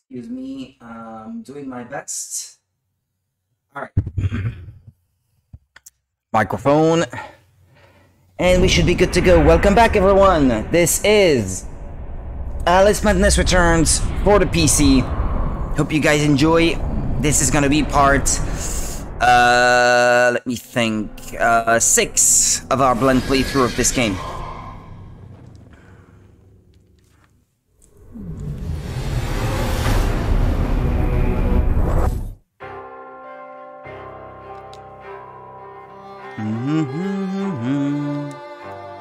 Excuse me, I'm doing my best. Alright. Microphone. And we should be good to go. Welcome back, everyone. This is Alice Madness Returns for the PC. Hope you guys enjoy. This is gonna be part, let me think, 6 of our blend playthrough of this game.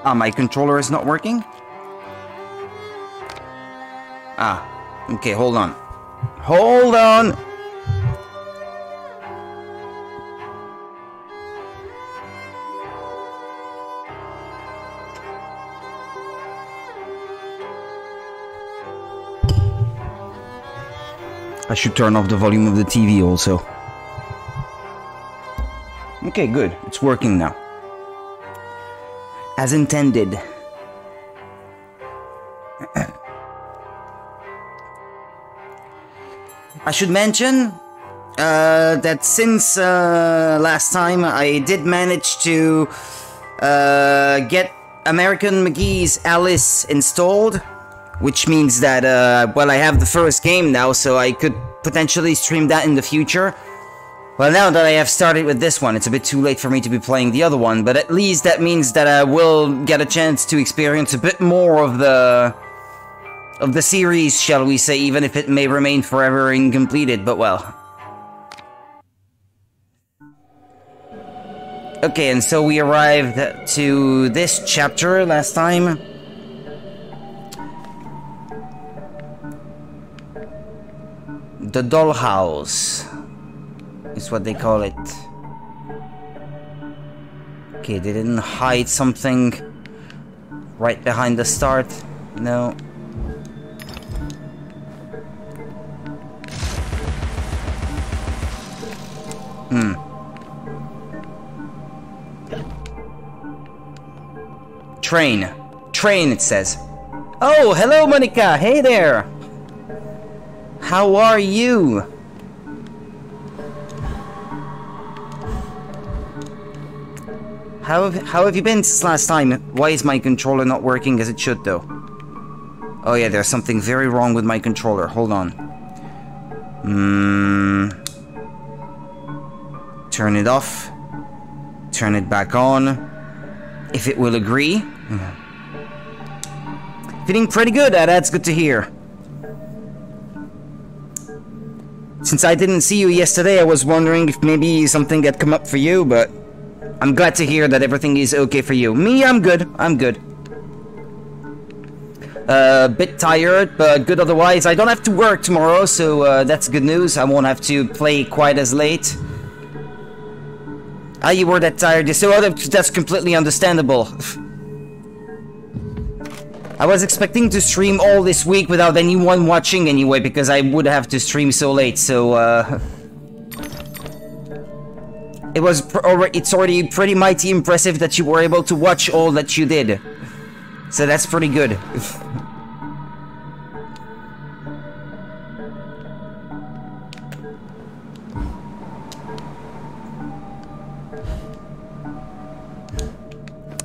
Ah, my controller is not working? Ah, okay, hold on. Hold on! I should turn off the volume of the TV also. Okay, good. It's working now. As intended. I should mention that since last time I did manage to get American McGee's Alice installed, which means that, well, I have the first game now, so I could potentially stream that in the future. Well, now that I have started with this one, it's a bit too late for me to be playing the other one, but at least that means that I will get a chance to experience a bit more of the series, shall we say, even if it may remain forever incompleted, but well. Okay, and so we arrived to this chapter last time. The dollhouse is what they call it. Okay, they didn't hide something right behind the start. No. Train. Train, it says. Oh, hello, Monica. Hey there. How are you? How have you been since last time? Why is my controller not working as it should, though? Oh yeah, there's something very wrong with my controller. Hold on. Turn it off. Turn it back on. If it will agree. Feeling pretty good, that's good to hear. Since I didn't see you yesterday, I was wondering if maybe something had come up for you, but I'm glad to hear that everything is okay for you. Me, I'm good. I'm good. Bit tired, but good otherwise. I don't have to work tomorrow, so that's good news. I won't have to play quite as late. Ah, you were that tired. So that's completely understandable. I was expecting to stream all this week without anyone watching anyway, because I would have to stream so late, so it's already pretty mighty impressive that you were able to watch all that you did. So that's pretty good.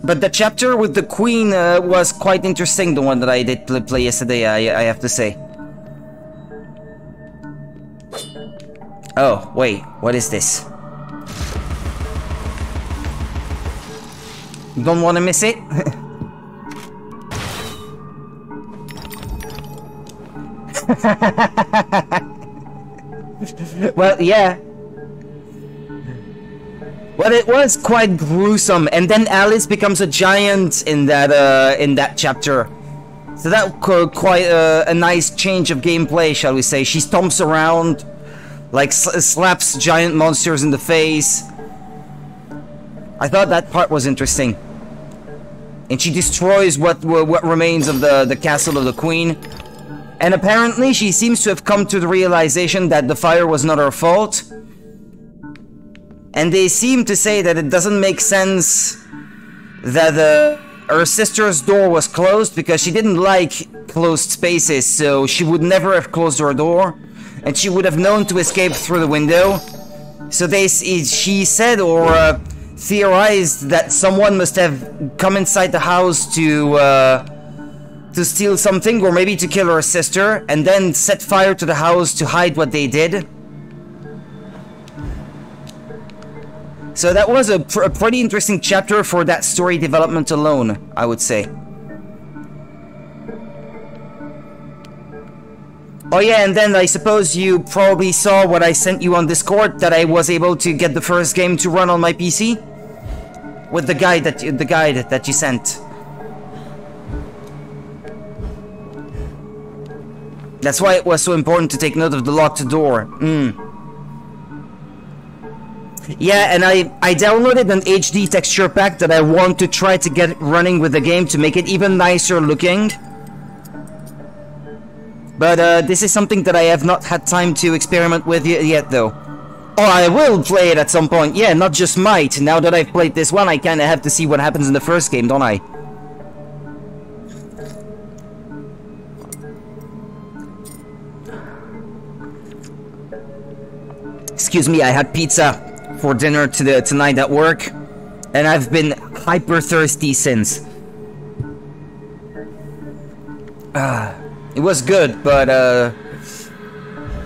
But the chapter with the queen was quite interesting, the one that I did play yesterday, I have to say. Oh, wait, what is this? Don't want to miss it? Well, yeah. Well, it was quite gruesome, and then Alice becomes a giant in that chapter. So that quite a nice change of gameplay, shall we say. She stomps around, like slaps giant monsters in the face. I thought that part was interesting. And she destroys what remains of the castle of the queen. And apparently she seems to have come to the realization that the fire was not her fault. And they seem to say that it doesn't make sense that her sister's door was closed because she didn't like closed spaces, so she would never have closed her door. and she would have known to escape through the window. So she said or theorized that someone must have come inside the house to steal something, or maybe to kill her sister, and then set fire to the house to hide what they did. So that was a pretty interesting chapter for that story development alone, I would say. Oh yeah, and then I suppose you probably saw what I sent you on Discord, that I was able to get the first game to run on my PC with the guide that you sent. That's why it was so important to take note of the locked door. Yeah, and I downloaded an HD texture pack that I want to try to get running with the game to make it even nicer looking. But this is something that I have not had time to experiment with yet, though. Oh, I will play it at some point. Yeah, not just might. Now that I've played this one, I kinda have to see what happens in the first game, don't I? Excuse me, I had pizza for dinner tonight at work, and I've been hyper thirsty since. It was good, but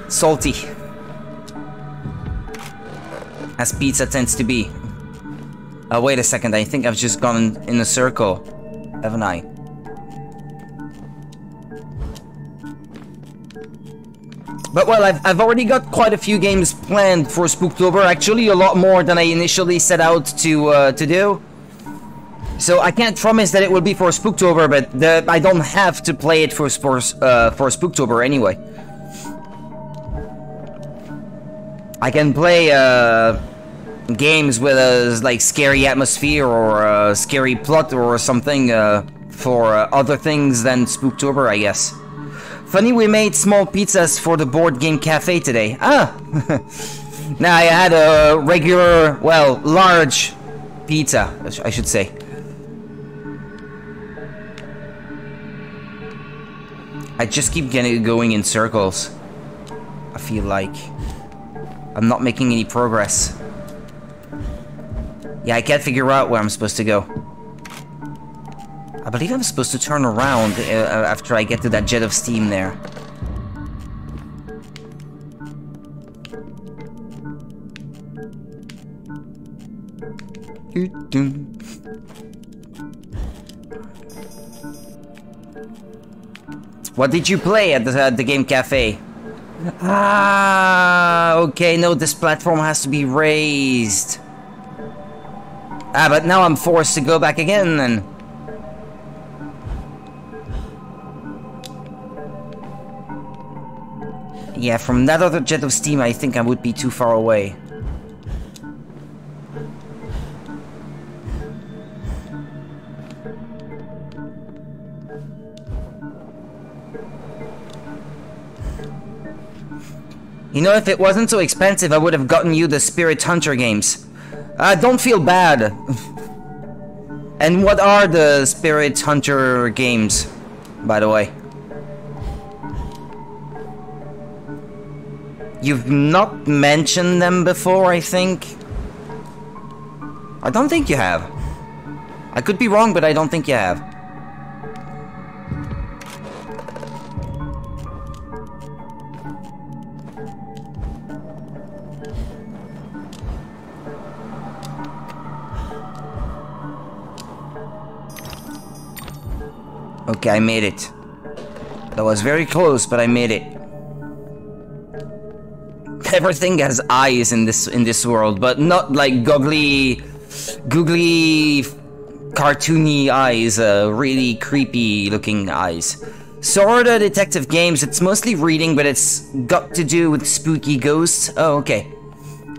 salty, as pizza tends to be. Wait a second, I think I've just gone in a circle, haven't I? But well, I've already got quite a few games planned for Spooktober, actually a lot more than I initially set out to do. So I can't promise that it will be for Spooktober, but I don't have to play it for Spooktober anyway. I can play games with a like scary atmosphere or a scary plot or something for other things than Spooktober, I guess. Funny, we made small pizzas for the board game cafe today. Ah! Now I had a regular, well, large pizza, I should say. I just keep going in circles. I feel like I'm not making any progress. Yeah, I can't figure out where I'm supposed to go. I believe I'm supposed to turn around after I get to that jet of steam there. What did you play at the game cafe? Ah, okay, no, this platform has to be raised. Ah, but now I'm forced to go back again then. Yeah, from that other jet of steam, I think I would be too far away. You know, if it wasn't so expensive, I would have gotten you the Spirit Hunter games. Don't feel bad. And what are the Spirit Hunter games, by the way? You've not mentioned them before, I think. I don't think you have. I could be wrong, but I don't think you have. Okay, I made it. That was very close, but I made it. Everything has eyes in this world, but not like googly, cartoony eyes, really creepy looking eyes. So are the detective games. It's mostly reading, but it's got to do with spooky ghosts. Oh, okay.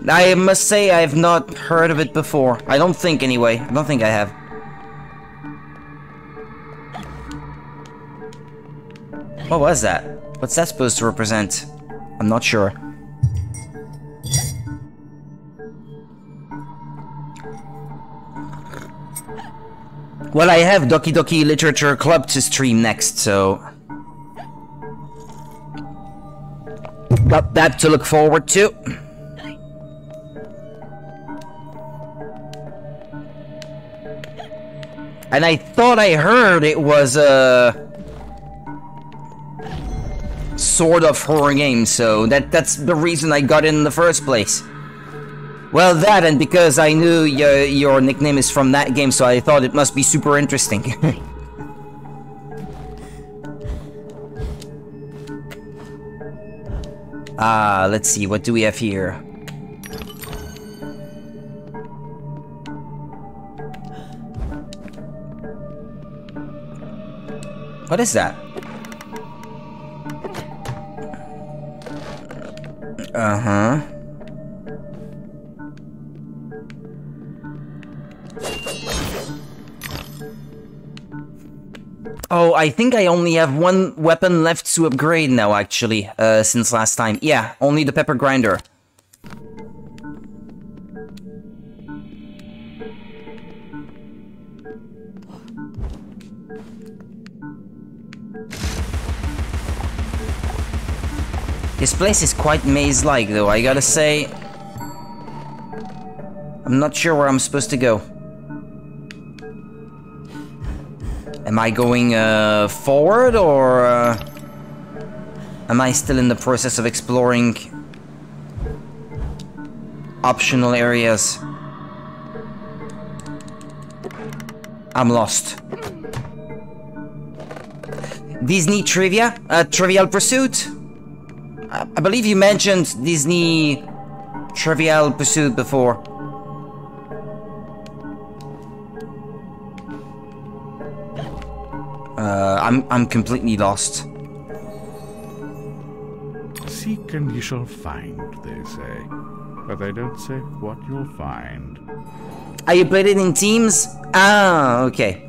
I must say I've not heard of it before. I don't think anyway. I don't think I have. What was that? What's that supposed to represent? I'm not sure. Well, I have Doki Doki Literature Club to stream next, so... Got that to look forward to. And I thought I heard it was a sort of horror game, so that's the reason I got in the first place. Well, that, and because I knew your nickname is from that game, so I thought it must be super interesting. Let's see, what do we have here? What is that? Uh-huh. Oh, I think I only have one weapon left to upgrade now, actually, since last time. Yeah, only the pepper grinder. This place is quite maze-like, though, I gotta say. I'm not sure where I'm supposed to go. Am I going forward, or am I still in the process of exploring optional areas? I'm lost. Disney trivia? Trivial Pursuit? I believe you mentioned Disney Trivial Pursuit before. I'm completely lost. Seek and ye shall find, they say. But they don't say what you'll find. Are you played it in teams? Ah, okay.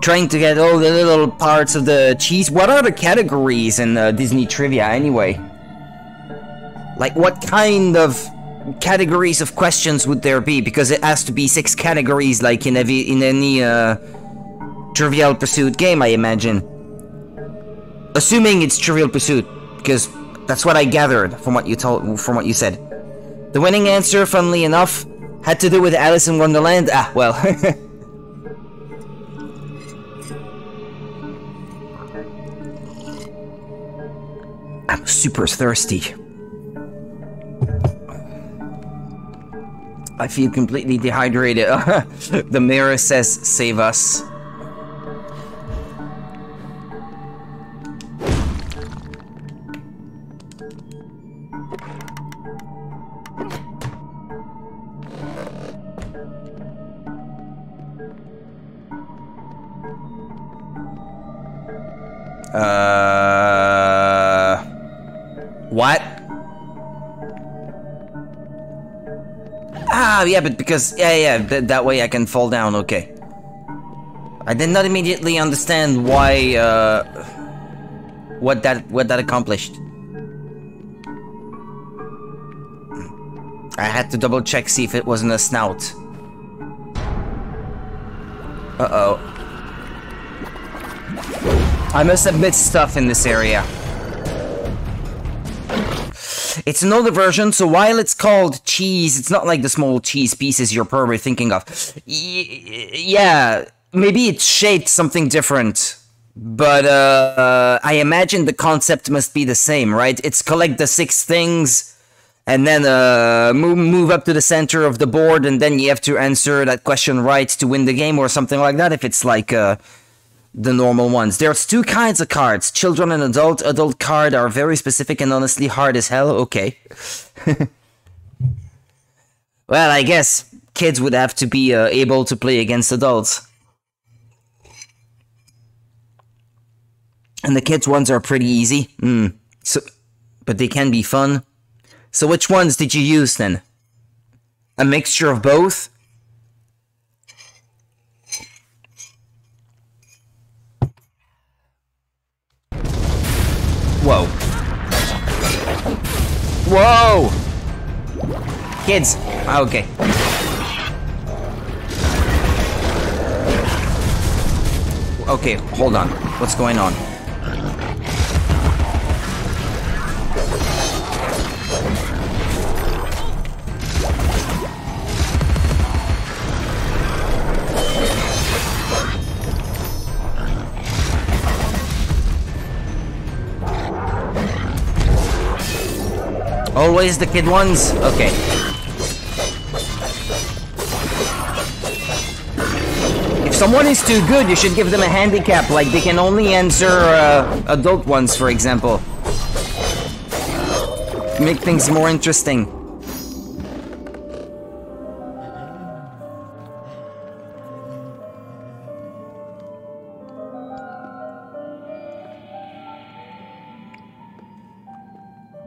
Trying to get all the little parts of the cheese. What are the categories in Disney Trivia, anyway? Like, what kind of categories of questions would there be? Because it has to be 6 categories, like in any Trivial Pursuit game, I imagine. Assuming it's Trivial Pursuit, because that's what I gathered from what you said. The winning answer, funnily enough, had to do with Alice in Wonderland. Ah, well. I'm super thirsty. I feel completely dehydrated. The mirror says, "Save us." What? Ah, yeah, but because... Yeah, that way I can fall down, okay. I did not immediately understand why, what that accomplished. I had to double check, see if it wasn't a snout. Uh-oh. I must have missed stuff in this area. It's an older version, so while it's called cheese, it's not like the small cheese pieces you're probably thinking of. Yeah, maybe it's shaped something different. But, I imagine the concept must be the same, right? It's collect the 6 things, and then, move up to the center of the board, and then you have to answer that question right to win the game, or something like that, if it's like, the normal ones. There's 2 kinds of cards, children and adult. Adult card are very specific and honestly hard as hell. Okay. Well, I guess kids would have to be able to play against adults. And the kids ones are pretty easy. So, but they can be fun. So which ones did you use then? A mixture of both? Whoa. Whoa! Kids! Okay. Okay, hold on. What's going on? Always the kid ones? Okay. If someone is too good, you should give them a handicap, like they can only answer adult ones, for example. Make things more interesting.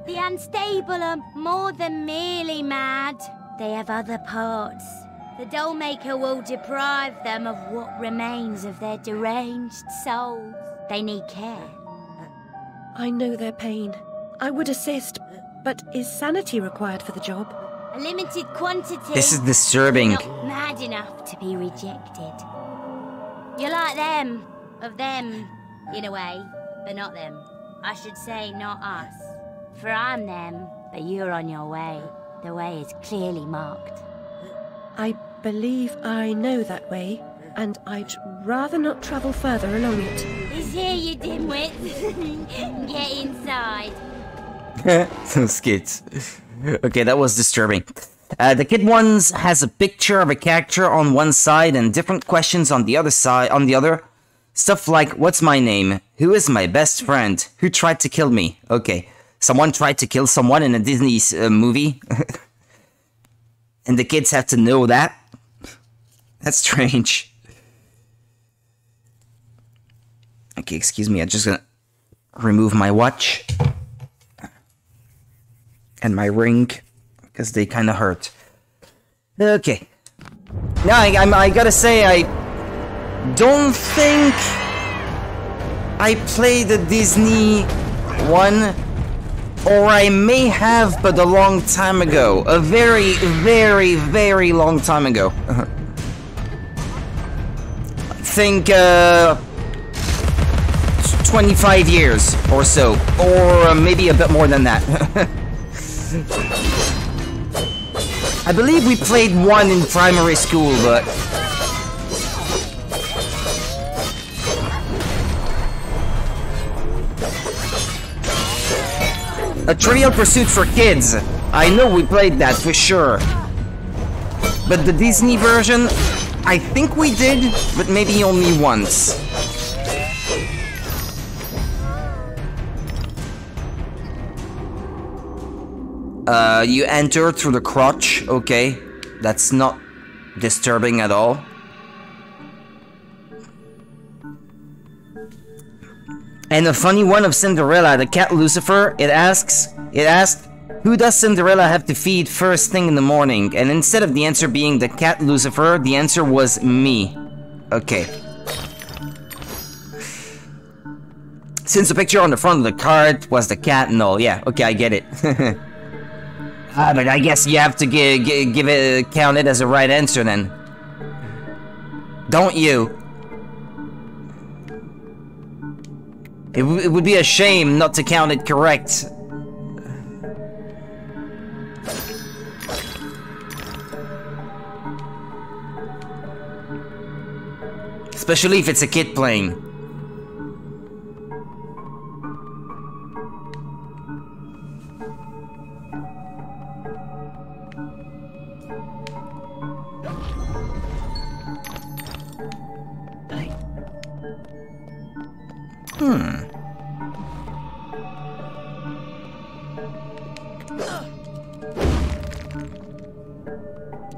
The unstable are more than merely mad. They have other parts. The doll maker will deprive them of what remains of their deranged souls. They need care. I know their pain. I would assist, but is sanity required for the job? A limited quantity. This is disturbing. You're not mad enough to be rejected. You're like them. Of them, in a way, but not them. I should say not us. For I'm them, but you're on your way. The way is clearly marked. I believe I know that way, and I'd rather not travel further along it. He's here, you dimwit. Get inside. Those kids. Okay, that was disturbing. The kid ones has a picture of a character on one side and different questions on the other side. On the other, stuff like, "What's my name? Who is my best friend? Who tried to kill me?" Okay, someone tried to kill someone in a Disney movie, and the kids have to know that. That's strange. Okay, excuse me. I'm just gonna remove my watch and my ring, because they kind of hurt. Okay. Now, I gotta say, I don't think I played the Disney one, or I may have, but a long time ago. A very, very, very long time ago. I think, 25 years or so, or maybe a bit more than that. I believe we played one in primary school, but... A Trivial Pursuit for kids. I know we played that for sure. But the Disney version, I think we did, but maybe only once. You enter through the crotch, okay. That's not disturbing at all. And a funny one of Cinderella, the cat Lucifer, it asked, who does Cinderella have to feed first thing in the morning? And instead of the answer being the cat Lucifer, the answer was me. Okay. Since the picture on the front of the card was the cat and all, yeah, okay, I get it. But I guess you have to count it as a right answer then. Don't you? It would be a shame not to count it correct. Especially if it's a kid playing.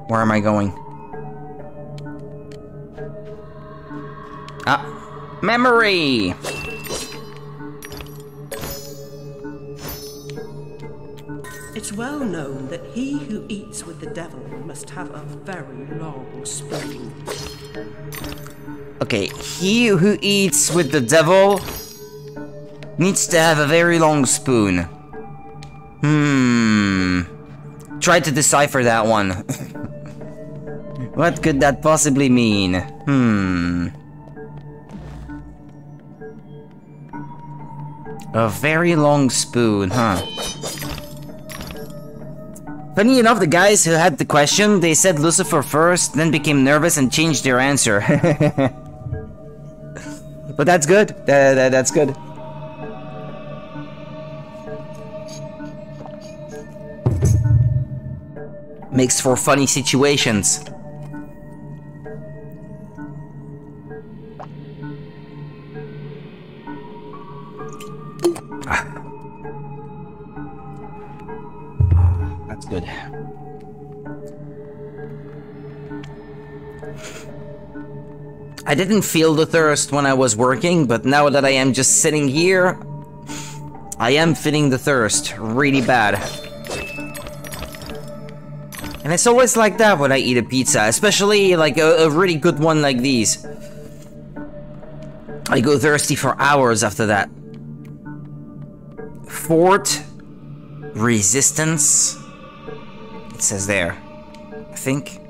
Where am I going? Ah, memory! It's well known that he who eats with the devil must have a very long spoon. Okay, he who eats with the devil needs to have a very long spoon. Try to decipher that one. What could that possibly mean? A very long spoon, huh? Funny enough, the guys who had the question, they said Lucifer first, then became nervous and changed their answer. But that's good. That's good. Makes for funny situations. That's good. I didn't feel the thirst when I was working, but now that I am just sitting here, I am feeling the thirst really bad. And it's always like that when I eat a pizza, especially like a really good one like these. I go thirsty for hours after that. Fort Resistance. It says there, I think.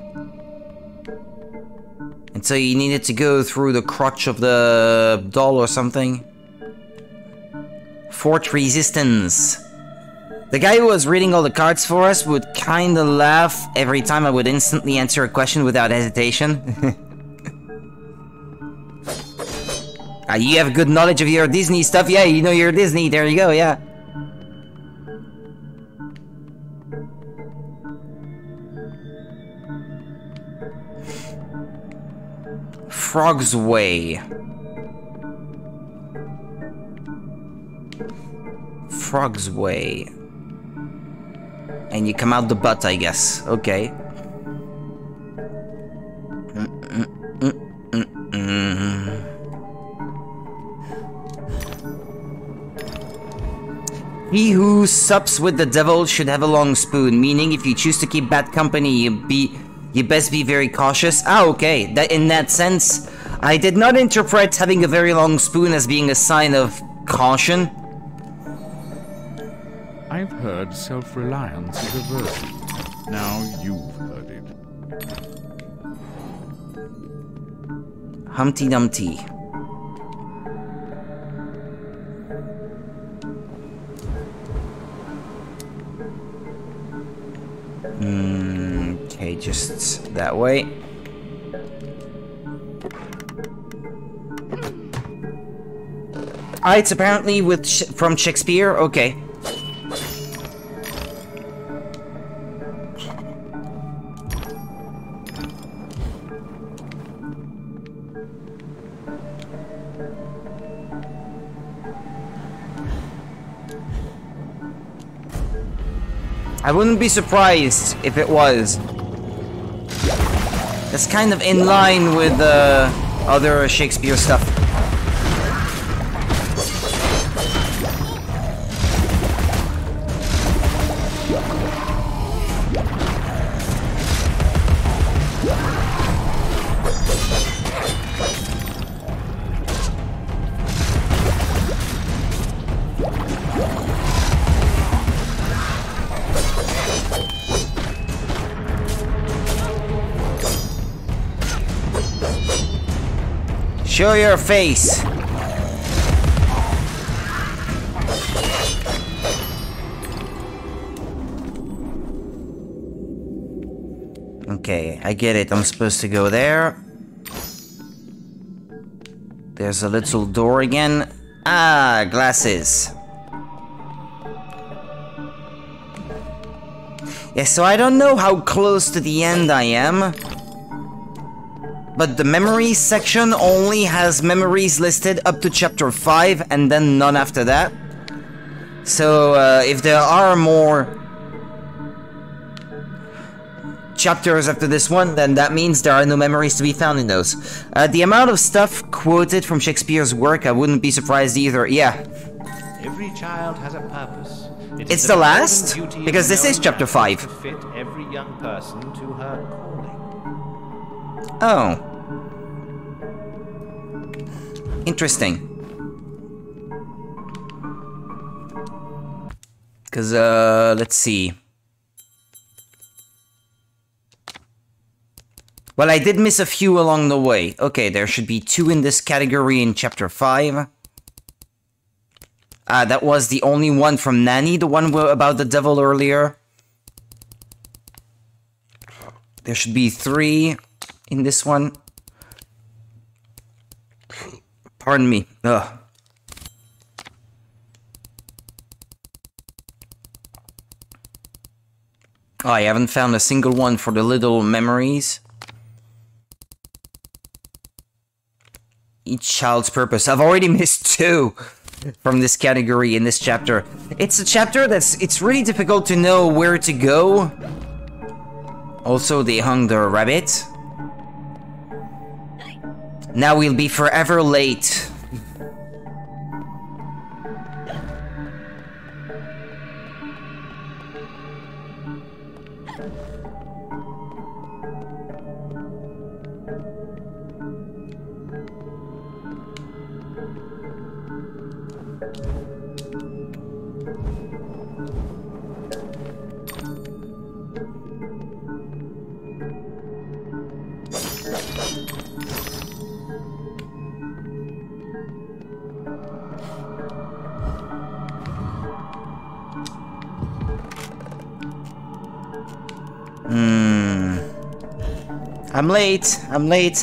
And so you needed to go through the crotch of the doll or something. Fort Resistance. The guy who was reading all the cards for us would kinda laugh every time I would instantly answer a question without hesitation. You have good knowledge of your Disney stuff? Yeah, you know your Disney, there you go, yeah. Frog's Way. Frog's Way. And you come out the butt, I guess. Okay. He who sups with the devil should have a long spoon, meaning if you choose to keep bad company, you best be very cautious. Ah, okay. In that sense, I did not interpret having a very long spoon as being a sign of caution. I've heard self-reliance is a virtue. Now you've heard it. Humpty Dumpty. Okay, just that way. Ah, it's apparently from Shakespeare? Okay. I wouldn't be surprised if it was. That's kind of in line with other Shakespeare stuff. Show your face. Okay, I get it. I'm supposed to go there. There's a little door again. Ah, glasses. Yeah, so I don't know how close to the end I am. But the memories section only has memories listed up to chapter 5 and then none after that. So if there are more chapters after this one, then that means there are no memories to be found in those. The amount of stuff quoted from Shakespeare's work, I wouldn't be surprised either. Yeah. Every child has a purpose. It's the last? Because this is chapter 5. To fit every young person to her calling. Oh. Interesting. Because, let's see. Well, I did miss a few along the way. Okay, there should be 2 in this category in chapter 5. That was the only one from Nanny, the one about the devil earlier. There should be 3 in this one. Pardon me. Ugh. Oh, I haven't found a single one for the little memories. Each child's purpose. I've already missed 2 from this category in this chapter. It's a chapter it's really difficult to know where to go. Also, they hung the rabbit. Now we'll be forever late.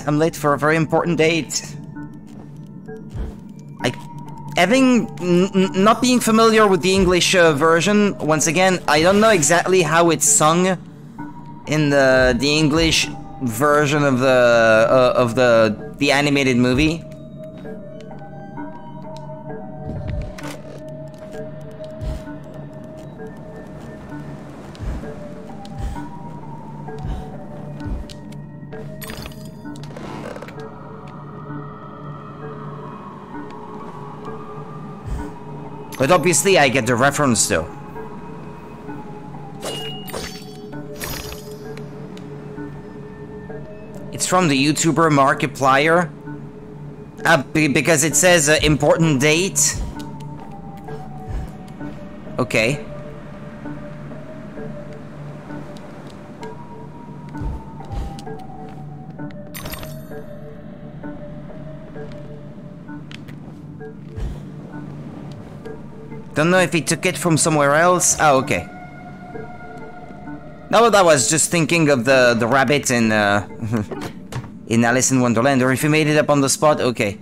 I'm late for a very important date. Not being familiar with the English version, once again, I don't know exactly how it's sung in the English version of the animated movie. But obviously I get the reference though. It's from the YouTuber Markiplier. Because it says important date. Okay. Don't know if he took it from somewhere else. Oh, okay. No, that was just thinking of the rabbit in in Alice in Wonderland, or if he made it up on the spot. Okay.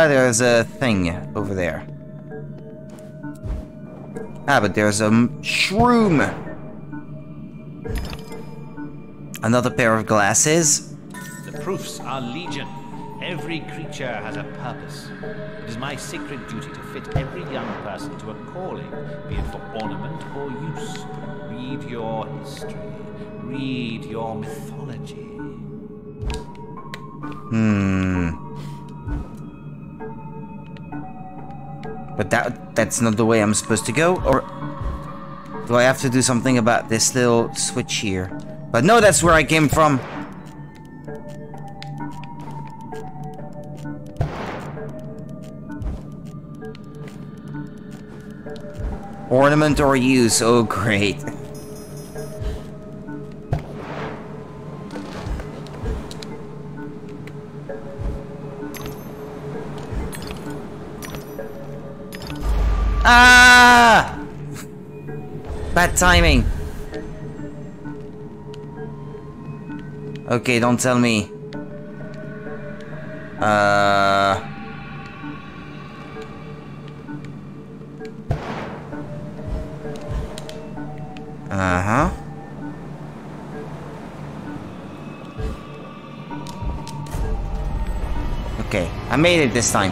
There's a thing over there. But there's a shroom. Another pair of glasses. The proofs are legion. Every creature has a purpose. It is my sacred duty to fit every young person to a calling, be it for ornament or use. Read your history. Read your mythology. But that's not the way I'm supposed to go, or do I have to do something about this little switch here? But no, that's where I came from. Ornament or use, oh great. Ah! Bad timing. Okay, don't tell me. Uh-huh. Okay, I made it this time.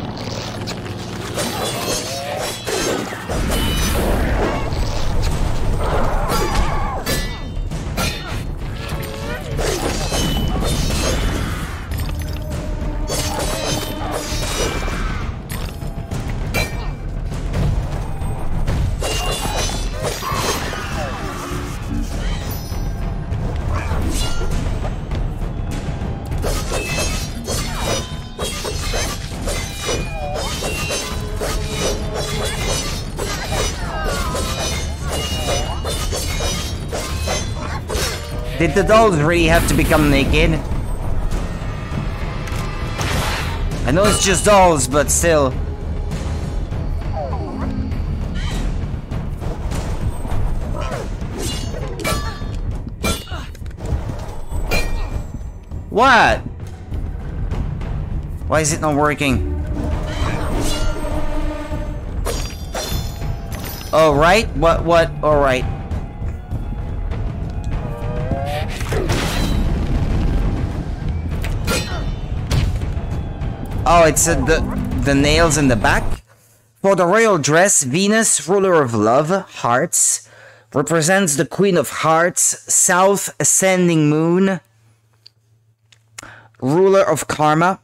Did the dolls really have to become naked? I know it's just dolls, but still. What? Why is it not working? Oh, right? What? Alright. Oh, it's the nails in the back? For the royal dress, Venus, ruler of love, hearts, represents the Queen of Hearts, South Ascending Moon, ruler of karma,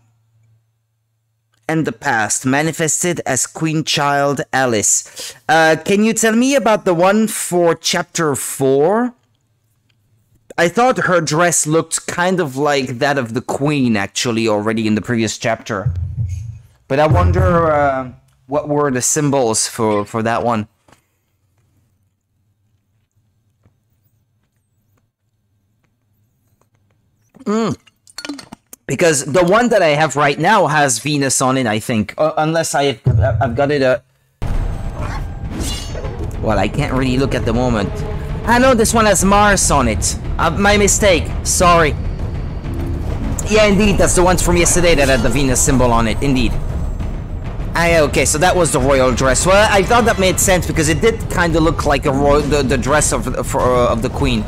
and the past, manifested as Queen Child Alice. Can you tell me about the one for chapter 4? I thought her dress looked kind of like that of the Queen, actually, already in the previous chapter. But I wonder what were the symbols for that one. Because the one that I have right now has Venus on it, I think. Unless I've got it... Well, I can't really look at the moment. I know this one has Mars on it. My mistake. Sorry. Yeah, indeed. That's the ones from yesterday that had the Venus symbol on it. Indeed. Okay, so that was the royal dress. Well, I thought that made sense because it did kind of look like the dress of the Queen.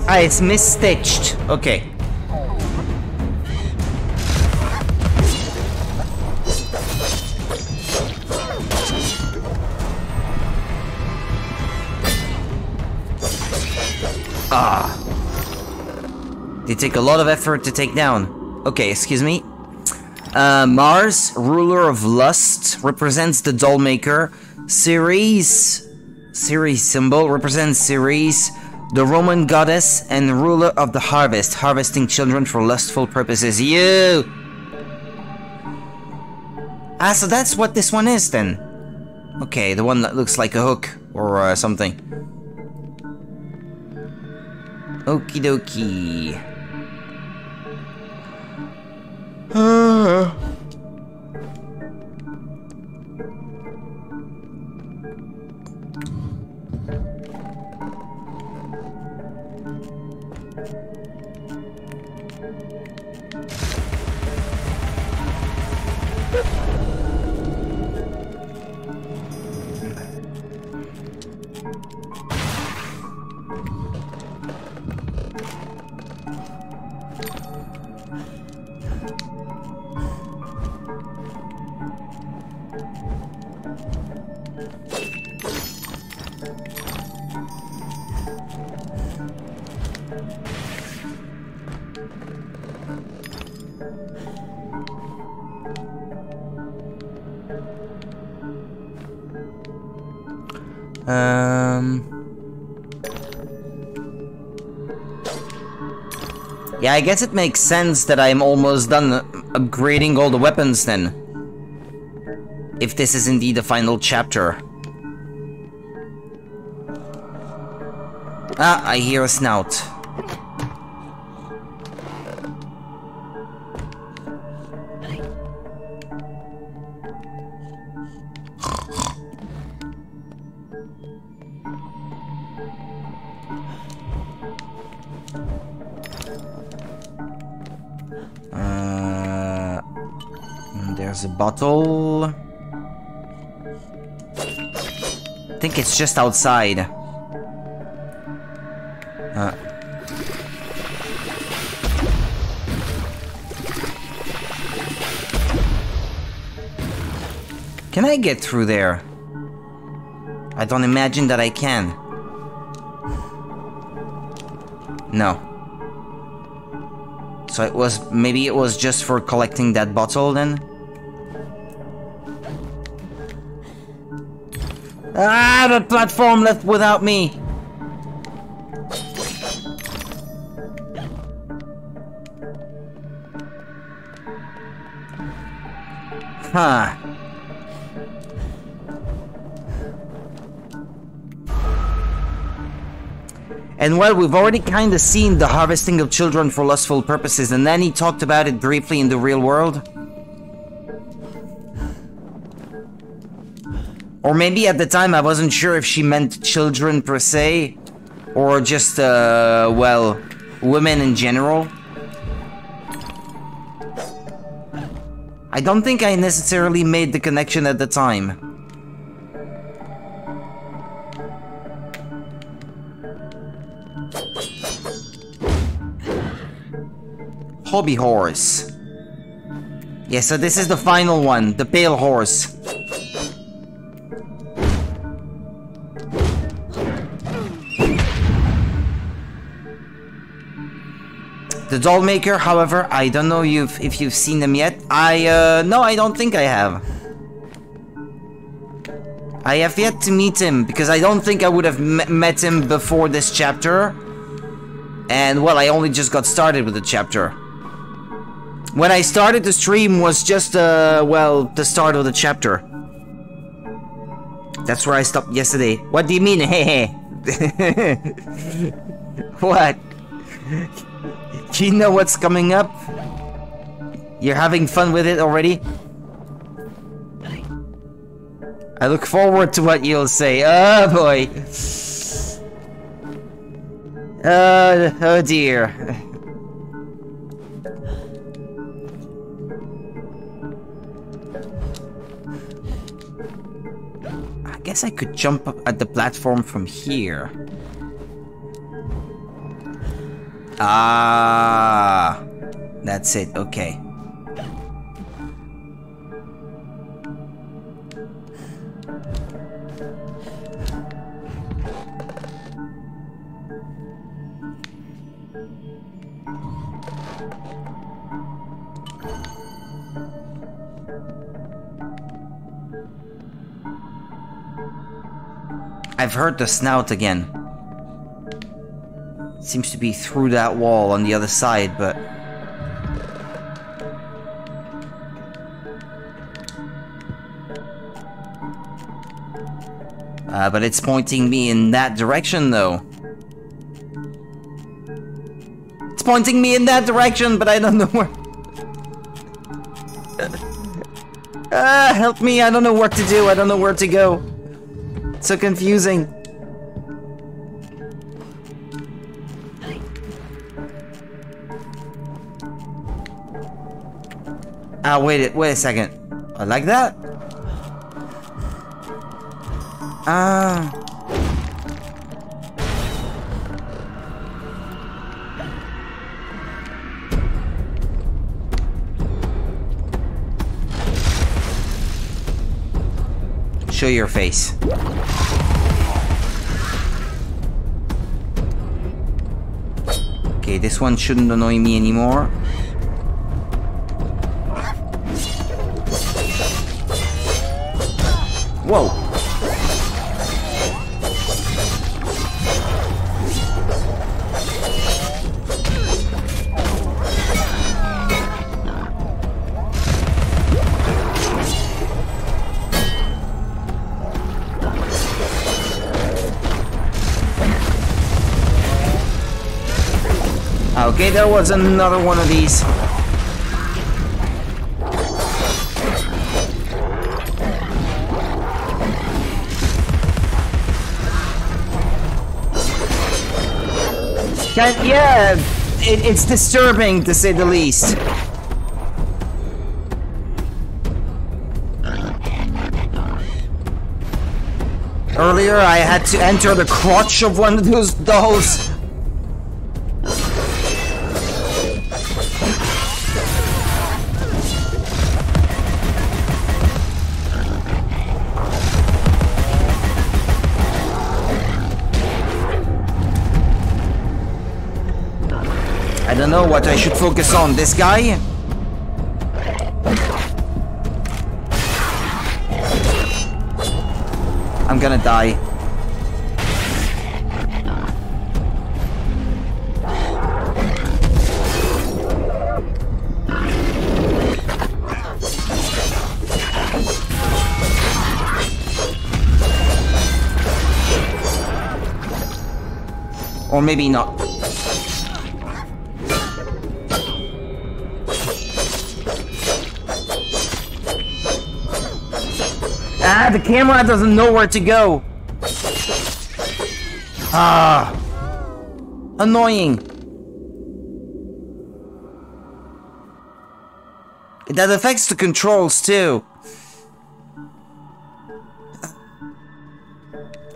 Ah, it's misstitched. Okay. Ah. They take a lot of effort to take down. Okay, excuse me. Mars, ruler of lust, represents the doll maker. Ceres symbol represents Ceres, the Roman goddess and ruler of the harvest, harvesting children for lustful purposes. You! Ah, so that's what this one is then. Okay, the one that looks like a hook or something. Okie dokie. Yeah, I guess it makes sense that I'm almost done upgrading all the weapons then. If this is indeed the final chapter. Ah, I hear a snout. There's a bottle. I think it's just outside. Can I get through there? I don't imagine that I can. No. So it was, maybe it was just for collecting that bottle then? Ah, the platform left without me. Huh. And well, we've already kind of seen the harvesting of children for lustful purposes, and then he talked about it briefly in the real world. Or maybe at the time I wasn't sure if she meant children per se, or just, well, women in general. I don't think I necessarily made the connection at the time. Hobby horse. Yeah, so this is the final one, the pale horse. The doll maker, however, I don't know if you've seen them yet. No, I don't think I have. I have yet to meet him, because I don't think I would have met him before this chapter. And, well, I only just got started with the chapter. When I started the stream was just, well, the start of the chapter. That's where I stopped yesterday. What do you mean, hey? What? Do you know what's coming up? You're having fun with it already? I look forward to what you'll say. Oh boy. Oh dear. I guess I could jump up at the platform from here. Ah, that's it, okay. I've heard the snout again. Seems to be through that wall on the other side, but... but it's pointing me in that direction, though. It's pointing me in that direction, but I don't know where... help me, I don't know what to do, I don't know where to go. It's so confusing. Ah, wait a second. Like that? Ah. Show your face. Okay, this one shouldn't annoy me anymore. Whoa! Okay, there was another one of these. Yeah, it's disturbing to say the least. Earlier, I had to enter the crotch of one of those dolls. I don't know what I should focus on. This guy? I'm gonna die. Or maybe not. Ah, the camera doesn't know where to go. Ah. Annoying. That affects the controls too.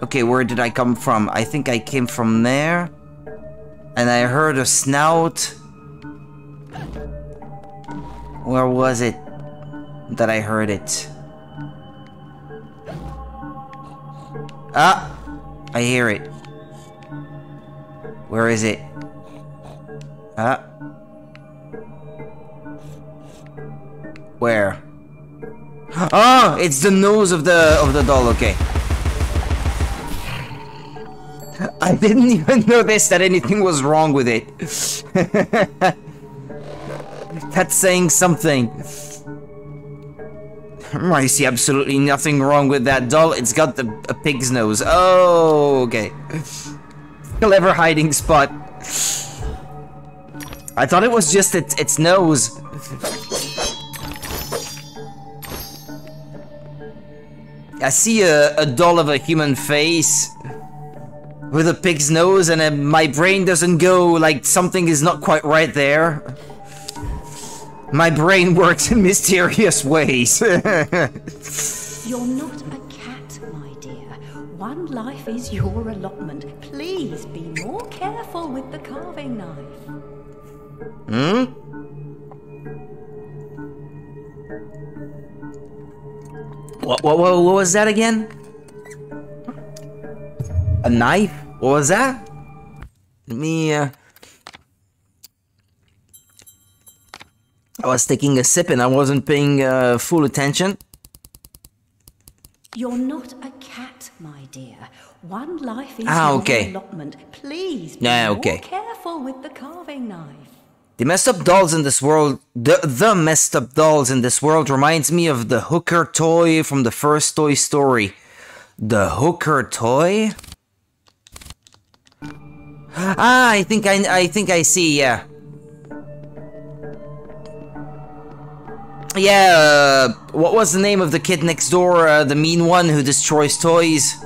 Okay, where did I come from? I think I came from there. And I heard a snout. Where was it that I heard it? Ah! I hear it. Where is it? Ah. Where? Oh! It's the nose of the doll, okay. I didn't even notice that anything was wrong with it. That's saying something. I see absolutely nothing wrong with that doll. It's got a pig's nose. Oh, okay. Clever hiding spot. I thought it was just its nose. I see a doll of a human face with a pig's nose, and my brain doesn't go like something is not quite right there. My brain works in mysterious ways. You're not a cat, my dear. One life is your allotment. Please be more careful with the carving knife. Hmm? What was that again? A knife? What was that? Let me, I was taking a sip and I wasn't paying full attention. You're not a cat, my dear. One life is okay. your allotment. Please be okay. more careful with the carving knife. The messed up dolls in this world, the messed up dolls in this world reminds me of the hooker toy from the first Toy Story. The hooker toy? Ah, I think I see, yeah. Yeah, what was the name of the kid next door, the mean one who destroys toys?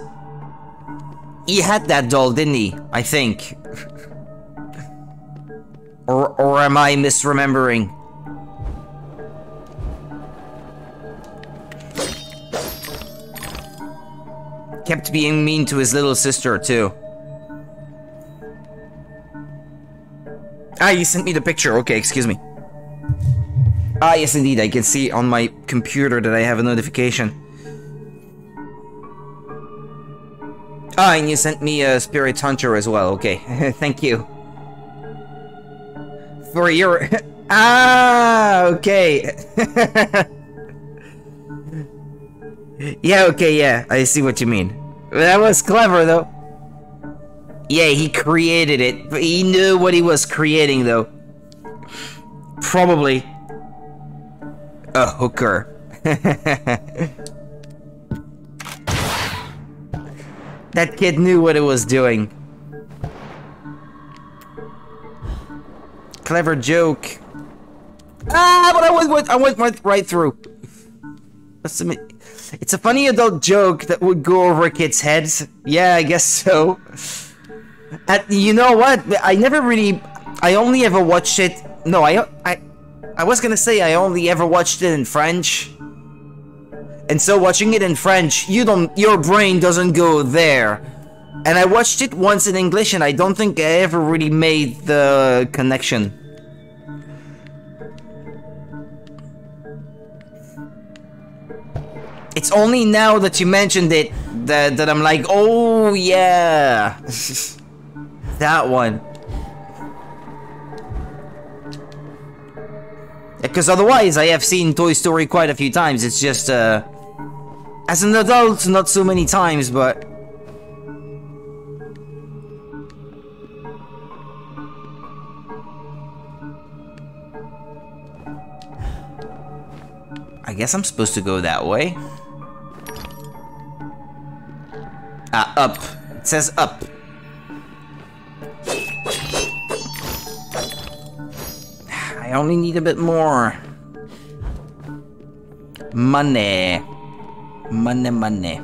He had that doll, didn't he? I think. Or am I misremembering? Kept being mean to his little sister, too. Ah, you sent me the picture. Okay, excuse me. Ah, yes, indeed. I can see on my computer that I have a notification. Ah, and you sent me a Spirit Hunter as well. Okay, thank you. For your... Ah, okay. Yeah, okay, yeah. I see what you mean. That was clever, though. Yeah, he created it. But he knew what he was creating, though. Probably. A hooker. That kid knew what it was doing. Clever joke. Ah, but I went right through. It's a funny adult joke that would go over kids' heads. Yeah, I guess so. You know what? I only ever watched it. No, I was gonna say I only ever watched it in French. And so watching it in French, your brain doesn't go there. And I watched it once in English and I don't think I ever really made the connection. It's only now that you mentioned it that I'm like, oh yeah. That one. Because otherwise, I have seen Toy Story quite a few times. It's just, As an adult, not so many times, but... I guess I'm supposed to go that way. Ah, up. It says up. I only need a bit more. Money. Money, money.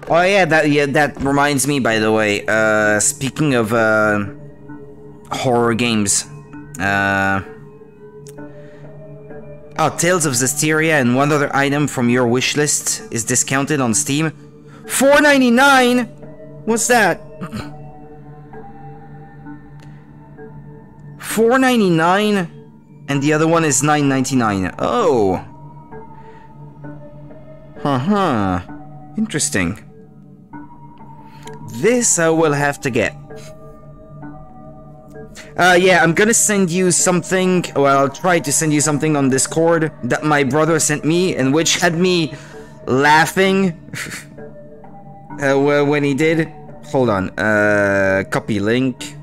Oh yeah, that reminds me, by the way, speaking of horror games, Tales of Zestiria and one other item from your wish list is discounted on Steam. $4.99? What's that? $4.99 and the other one is $9.99. Oh. Interesting. This I will have to get. Yeah, I'm gonna send you something, well, I'll try to send you something on Discord that my brother sent me, and which had me laughing when he did. Hold on, copy link.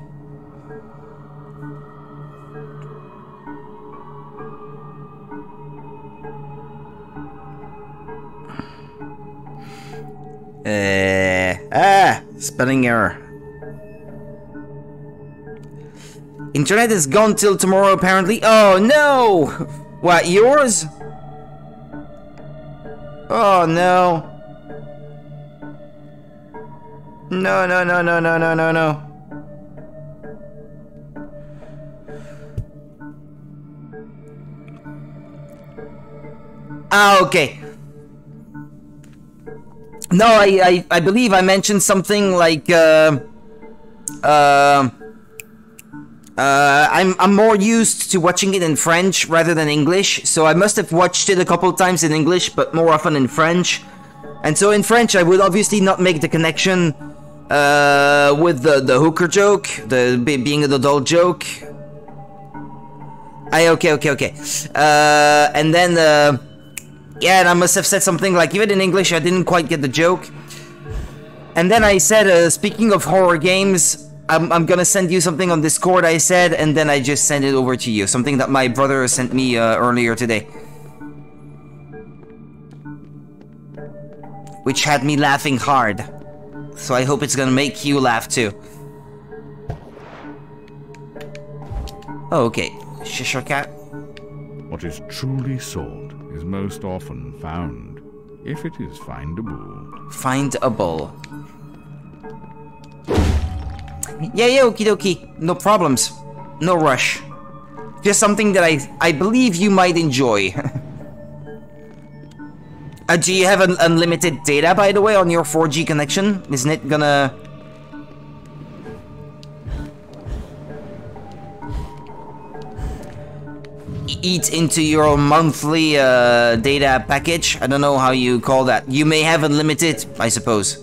Spelling error. Internet is gone till tomorrow, apparently. Oh no! What, yours? Oh no. No. Ah, okay. No, I believe I mentioned something like, I'm more used to watching it in French rather than English, so I must have watched it a couple times in English, but more often in French. And so in French, I would obviously not make the connection with the hooker joke, the being an adult joke. Okay. And then, yeah, and I must have said something like, even in English, I didn't quite get the joke. And then I said, speaking of horror games, I'm gonna send you something on Discord, I said, and then I just sent it over to you. Something that my brother sent me earlier today. Which had me laughing hard. So I hope it's gonna make you laugh too. Oh, okay. Cheshire Cat. What is truly sought is most often found, if it is findable. Findable. Yeah, okie dokie. No problems. No rush. Just something that I believe you might enjoy. Do you have unlimited data, by the way, on your 4G connection? Isn't it gonna... eat into your monthly data package? I don't know how you call that. You may have unlimited, I suppose.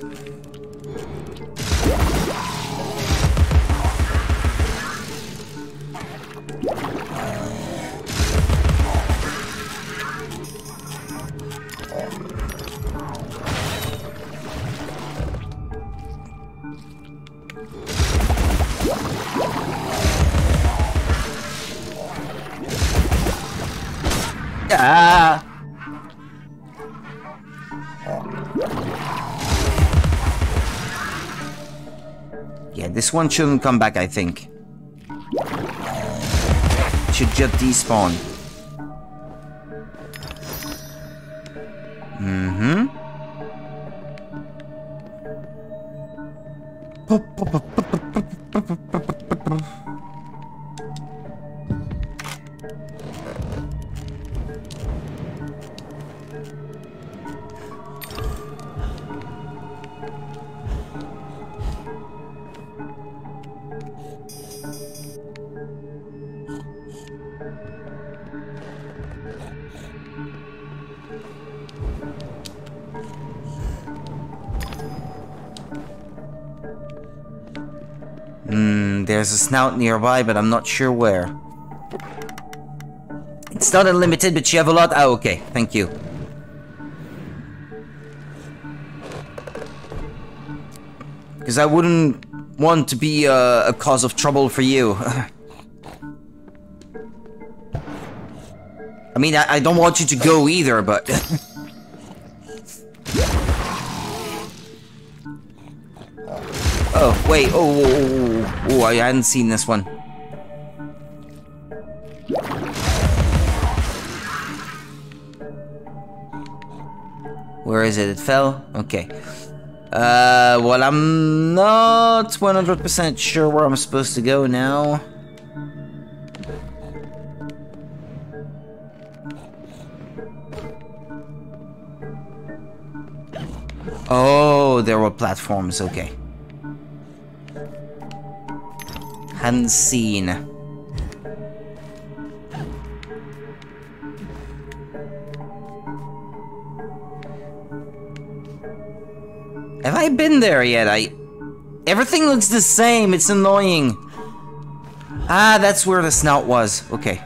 Yeah, this one shouldn't come back, I think. Should just despawn. There's a snout nearby, but I'm not sure where. It's not unlimited, but you have a lot. Oh, okay. Thank you. Because I wouldn't want to be a cause of trouble for you. I mean, I don't want you to go either, but... Oh, wait. Oh, I hadn't seen this one. Where is it? It fell? Okay. Well, I'm not 100% sure where I'm supposed to go now. Oh, there were platforms, okay. Hadn't seen. Have I been there yet? Everything looks the same, it's annoying. Ah, that's where the snout was, okay.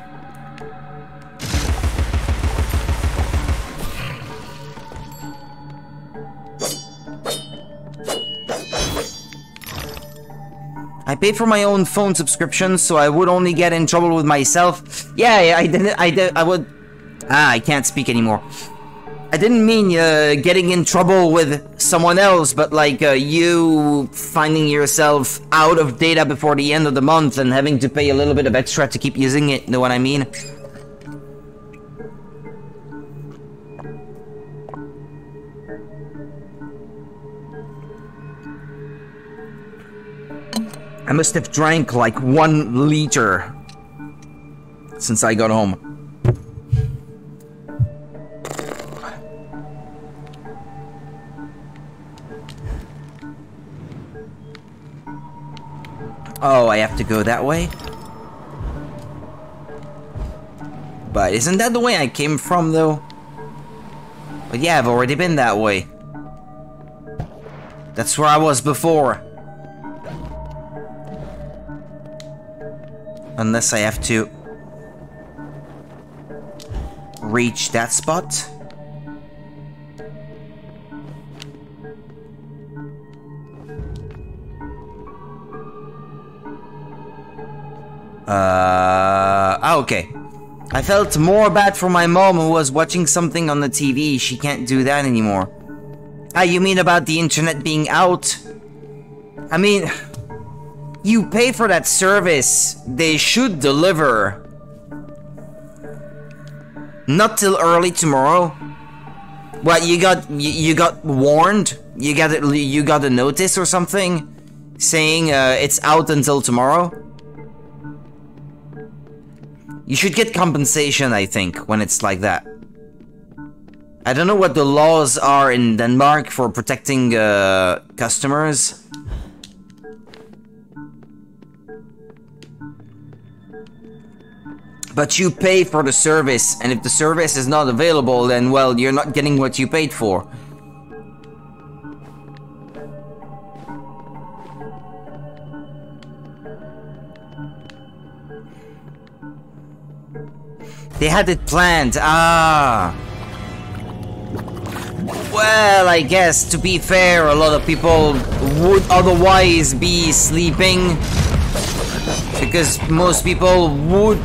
I paid for my own phone subscription, so I would only get in trouble with myself. Yeah, I would... Ah, I can't speak anymore. I didn't mean getting in trouble with someone else, but like you finding yourself out of data before the end of the month and having to pay a little bit of extra to keep using it, know what I mean? I must have drank like 1 liter since I got home. Oh, I have to go that way? But isn't that the way I came from, though? But yeah, I've already been that way. That's where I was before. Unless I have to reach that spot. Okay. I felt more bad for my mom who was watching something on the TV. She can't do that anymore. Ah, you mean about the internet being out? I mean, you pay for that service. They should deliver. Not till early tomorrow. What, you got warned? You got a notice or something saying it's out until tomorrow? You should get compensation, I think, when it's like that. I don't know what the laws are in Denmark for protecting customers. But you pay for the service, and if the service is not available, then, well, you're not getting what you paid for. They had it planned. Ah. Well, I guess, to be fair, a lot of people would otherwise be sleeping. Because most people would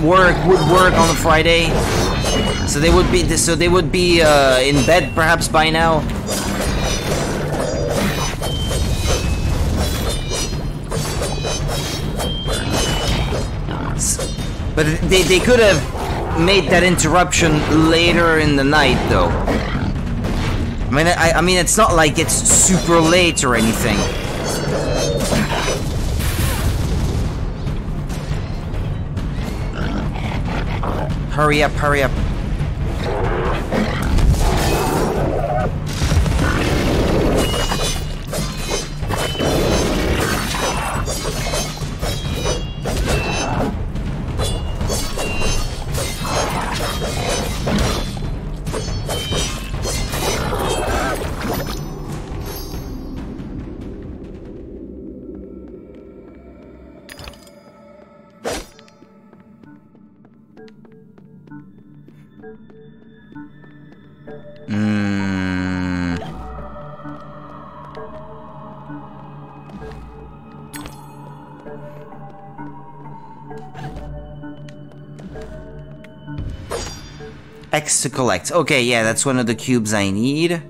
work on a Friday. So they would be in bed perhaps by now. But they could have made that interruption later in the night, though. I mean, it's not like it's super late or anything. Hurry up, hurry up. X to collect. Okay, yeah, that's one of the cubes I need.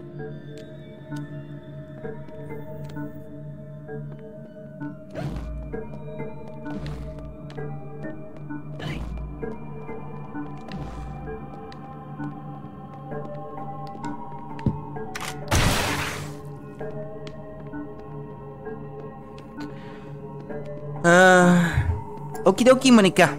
Okie dokie, Monica.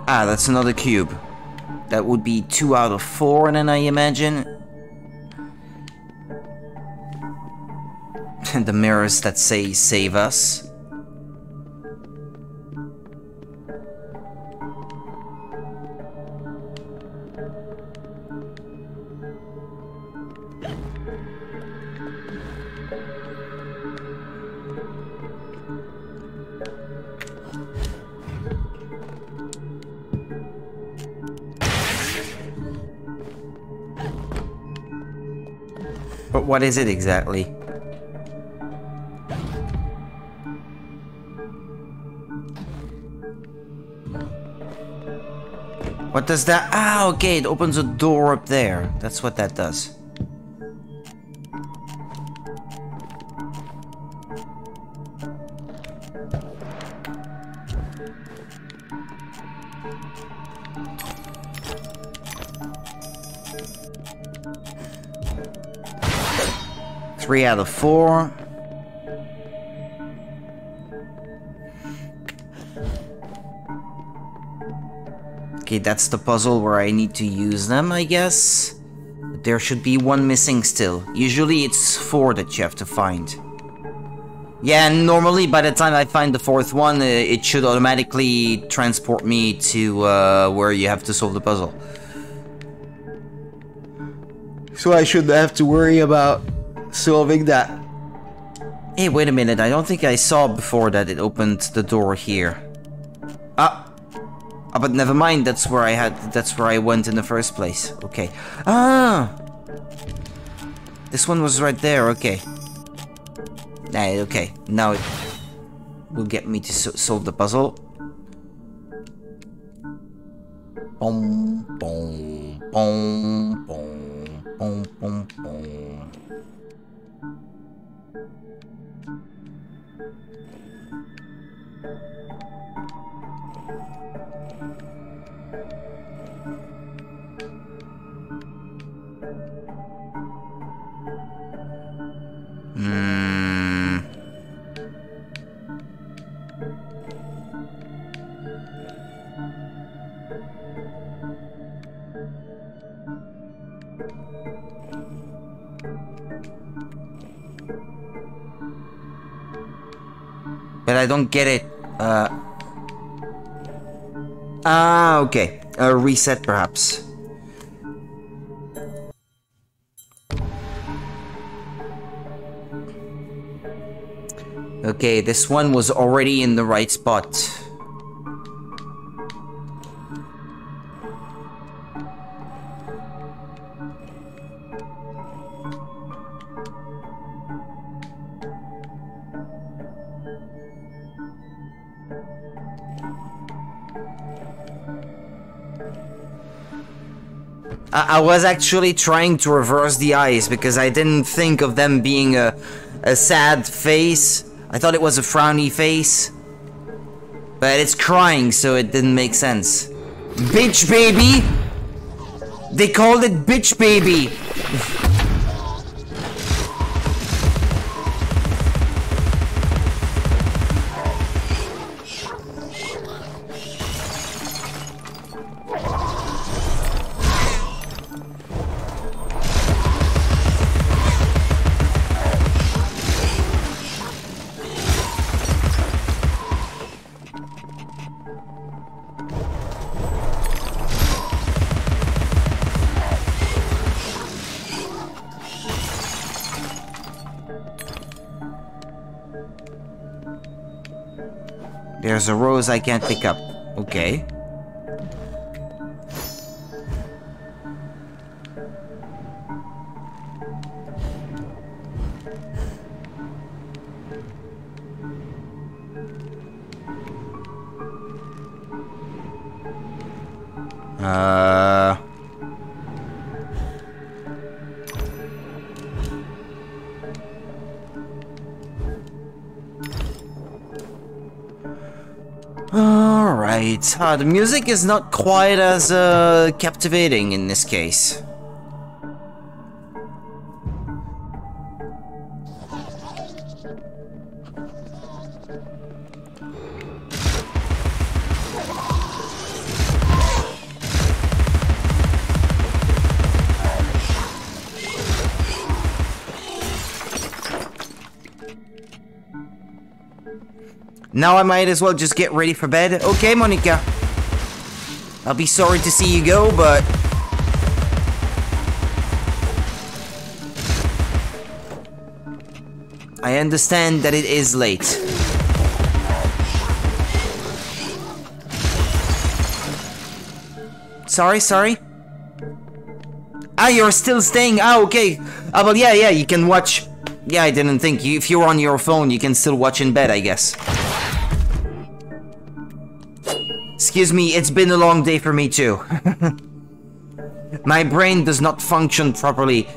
Ah, that's another cube. That would be 2 out of 4, then I imagine. And the mirrors that say save us. But what is it exactly? What does that? Ah, okay, it opens a door up there. That's what that does. Three out of 4. Okay, that's the puzzle where I need to use them, I guess. But there should be one missing still. Usually it's 4 that you have to find. Yeah, and normally by the time I find the 4th one, it should automatically transport me to where you have to solve the puzzle. So I shouldn't have to worry about solving that. Hey, wait a minute, I don't think I saw before that it opened the door here. But never mind, that's where I went in the first place. Okay. Ah! This one was right there, okay. Okay, now it will get me to solve the puzzle. Boom, boom, boom, boom, boom, boom, boom. But I don't get it. Okay. Reset, perhaps. Okay, this one was already in the right spot. I was actually trying to reverse the eyes because I didn't think of them being a sad face. I thought it was a frowny face. But it's crying, so it didn't make sense. Bitch baby! They called it bitch baby! There's a rose I can't pick up. Okay. Alright, the music is not quite as captivating in this case. Now I might as well just get ready for bed. Okay, Monica. I'll be sorry to see you go, but... I understand that it is late. Sorry? Ah, you're still staying? Ah, okay. Ah, well, yeah, you can watch... Yeah, I didn't think. If you're on your phone, you can still watch in bed, I guess. Excuse me, it's been a long day for me too. My brain does not function properly.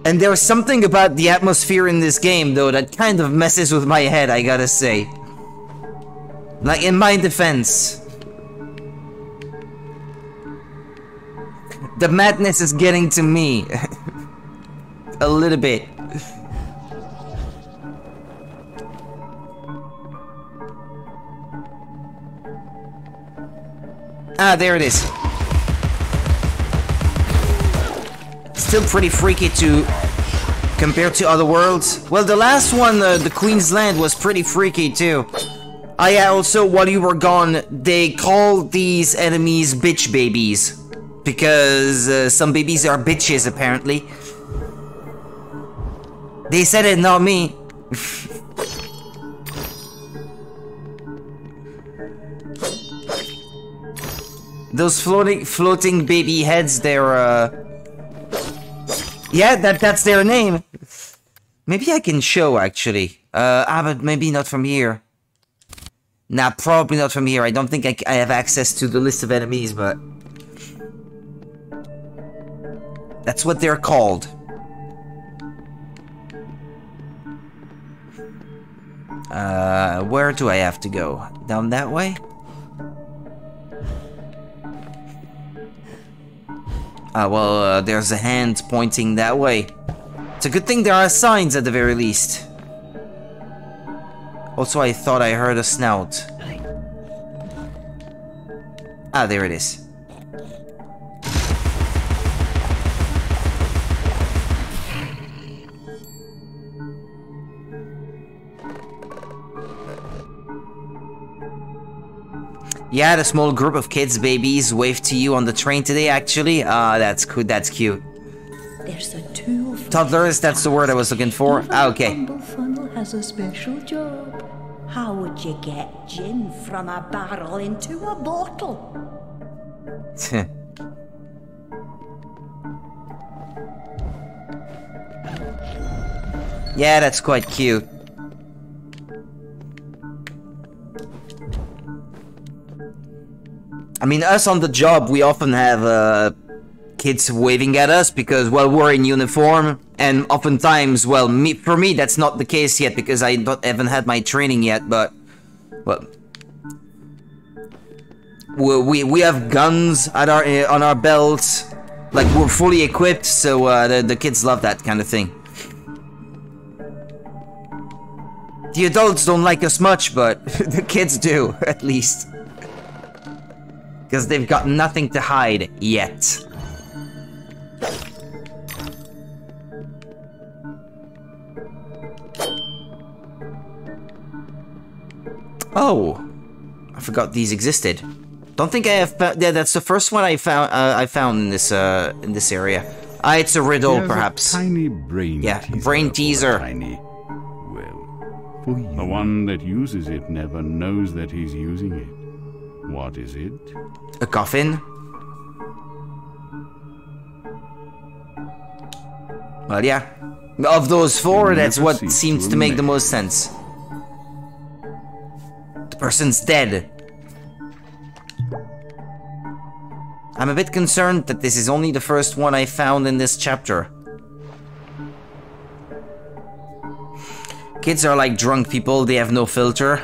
And there's something about the atmosphere in this game, though, that kind of messes with my head, I gotta say. Like, in my defense. The madness is getting to me. A little bit. Ah, there it is. Still pretty freaky to compare to other worlds. Well, the last one, the Queen's Land, was pretty freaky too. Ah, yeah, also, while you were gone, they called these enemies bitch babies. Because some babies are bitches, apparently. They said it, not me. Those floating baby heads, they're, yeah, that's their name. Maybe I can show, actually. But maybe not from here. Nah, probably not from here. I don't think I have access to the list of enemies, but... That's what they're called. Where do I have to go? Down that way? Well, there's a hand pointing that way. It's a good thing there are signs at the very least. Also, I thought I heard a snout. Ah, there it is. Yeah, the small group of kids' babies waved to you on the train today, actually. Ah, that's good. That's cute. There's a tool. Toddlers, that's the word I was looking for. Ah, okay. Humble Funnel has a special job. How would you get gin from a barrel into a bottle? Yeah, that's quite cute. I mean, us on the job, we often have kids waving at us because, well, we're in uniform, and oftentimes, well, for me, that's not the case yet because I haven't had my training yet. But, well, we have guns at on our belts, like we're fully equipped, so the kids love that kind of thing. The adults don't like us much, but the kids do, at least. Because they've got nothing to hide yet. Oh, I forgot these existed. Don't think I have. Yeah, that's the first one I found. I found in this area. It's a riddle, There's perhaps. A tiny brain. Yeah, teaser brain teaser. Tiny. Well, for you. The one that uses it never knows that he's using it. What is it? A coffin? Well, yeah. Of those four, that's what seems to make the most sense. The person's dead. I'm a bit concerned that this is only the first one I found in this chapter. Kids are like drunk people, they have no filter.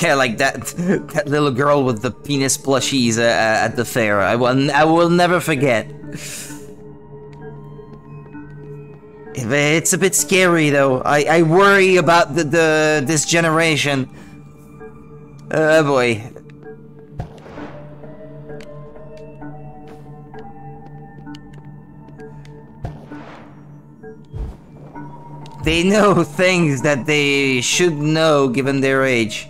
Yeah, like that little girl with the penis plushies at the fair. I will never forget. It's a bit scary though. I worry about this generation. Oh boy. They know things that they should know given their age.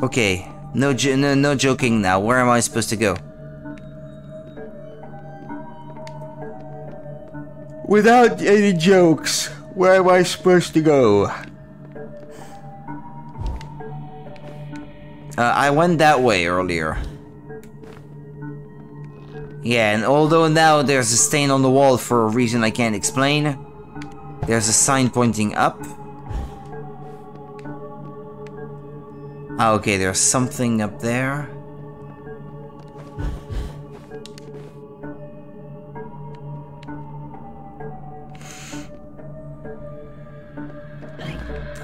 Okay, no joking now. Where am I supposed to go? Without any jokes, where am I supposed to go? I went that way earlier. Yeah, and although now there's a stain on the wall for a reason I can't explain, there's a sign pointing up. Ah, okay, there's something up there.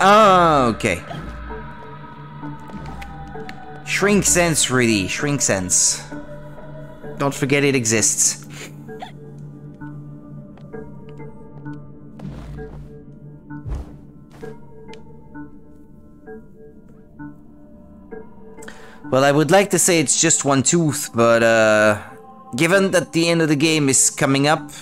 Oh, okay. Shrink sense, really. Shrink sense. Don't forget it exists. Well, I would like to say it's just one tooth, but given that the end of the game is coming up,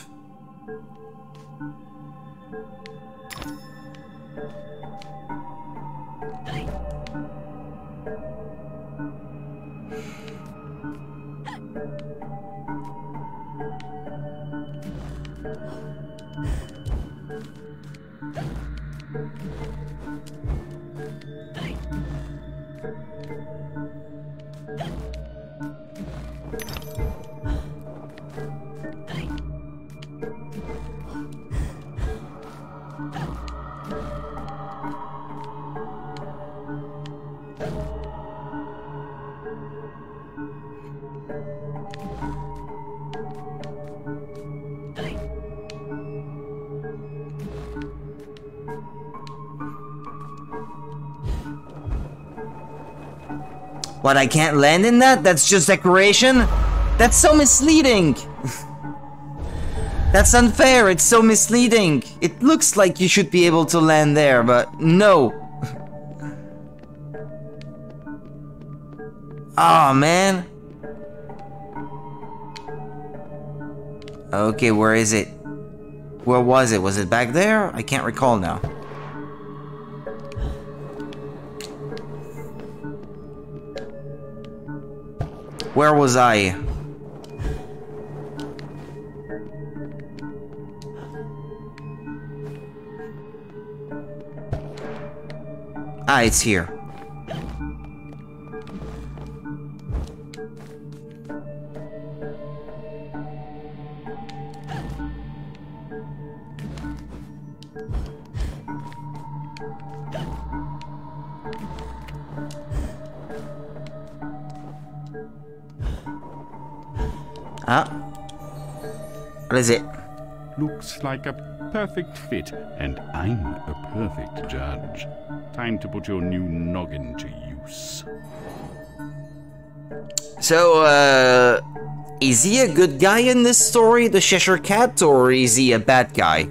what, I can't land in that? That's just decoration? That's so misleading! That's unfair, it's so misleading. It looks like you should be able to land there, but no. Aw, man. Okay, where is it? Where was it? Was it back there? I can't recall now. Where was I? Ah, it's here. Ah. What is it? Looks like a perfect fit, and I'm a perfect judge. Time to put your new noggin to use. So, is he a good guy in this story, the Cheshire Cat, or is he a bad guy?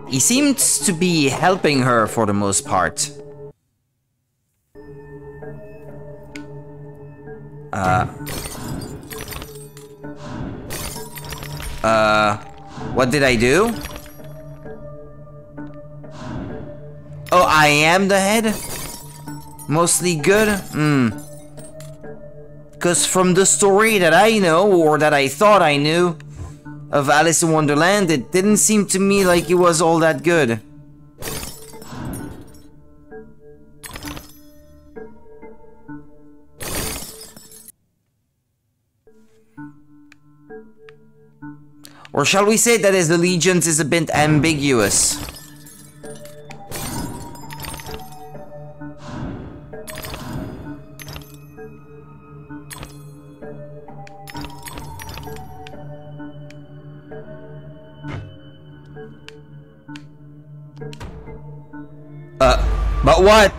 He seems to be helping her for the most part. What did I do? Oh, I am the head? Mostly good? Because from the story that I know, or that I thought I knew, of Alice in Wonderland, it didn't seem to me like it was all that good. Or shall we say that his allegiance is a bit ambiguous? But what?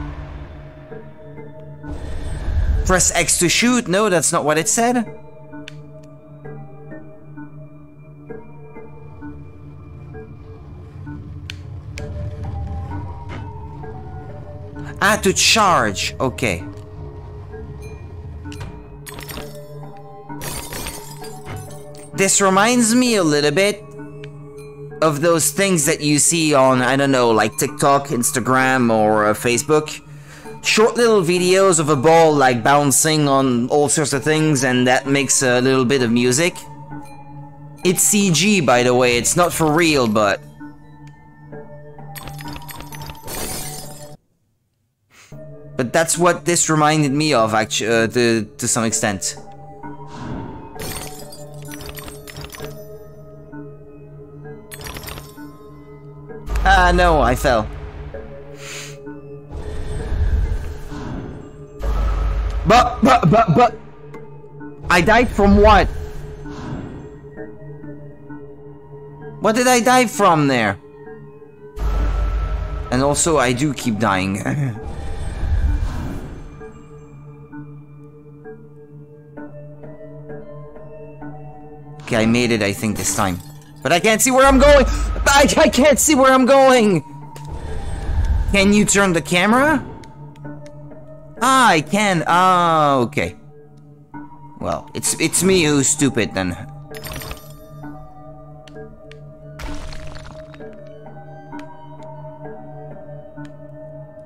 Press X to shoot? No, that's not what it said. Ah, to charge. Okay. This reminds me a little bit of those things that you see on, I don't know, like TikTok, Instagram, or Facebook. Short little videos of a ball like bouncing on all sorts of things, and that makes a little bit of music. It's CG, by the way, it's not for real, but... But that's what this reminded me of, actually, to some extent. Ah, no, I fell. But... I died from what? What did I die from there? And also, I do keep dying. Okay, I made it, I think, this time. But I can't see where I'm going! I can't see where I'm going! Can you turn the camera? Ah, I can. Ah, okay. Well, it's me who's stupid then.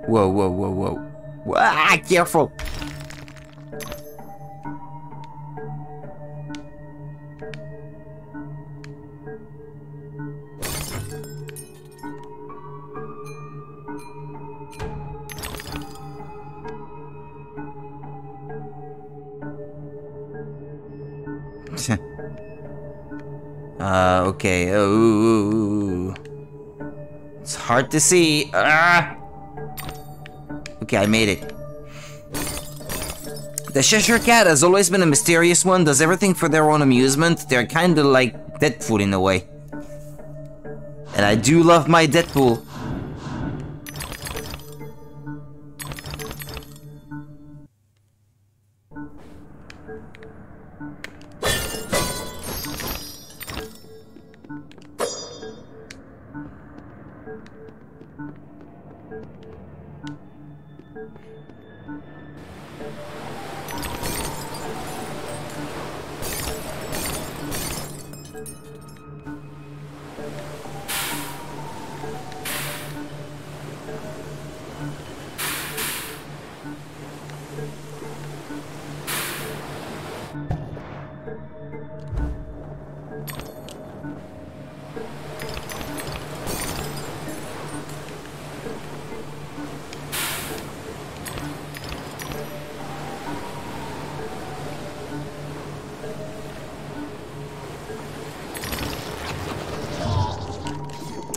Whoa, whoa, whoa, whoa. Ah, careful! Okay. Ooh. It's hard to see. Ah! Okay, I made it. The Cheshire Cat has always been a mysterious one, does everything for their own amusement. They're kinda like Deadpool in a way. And I do love my Deadpool.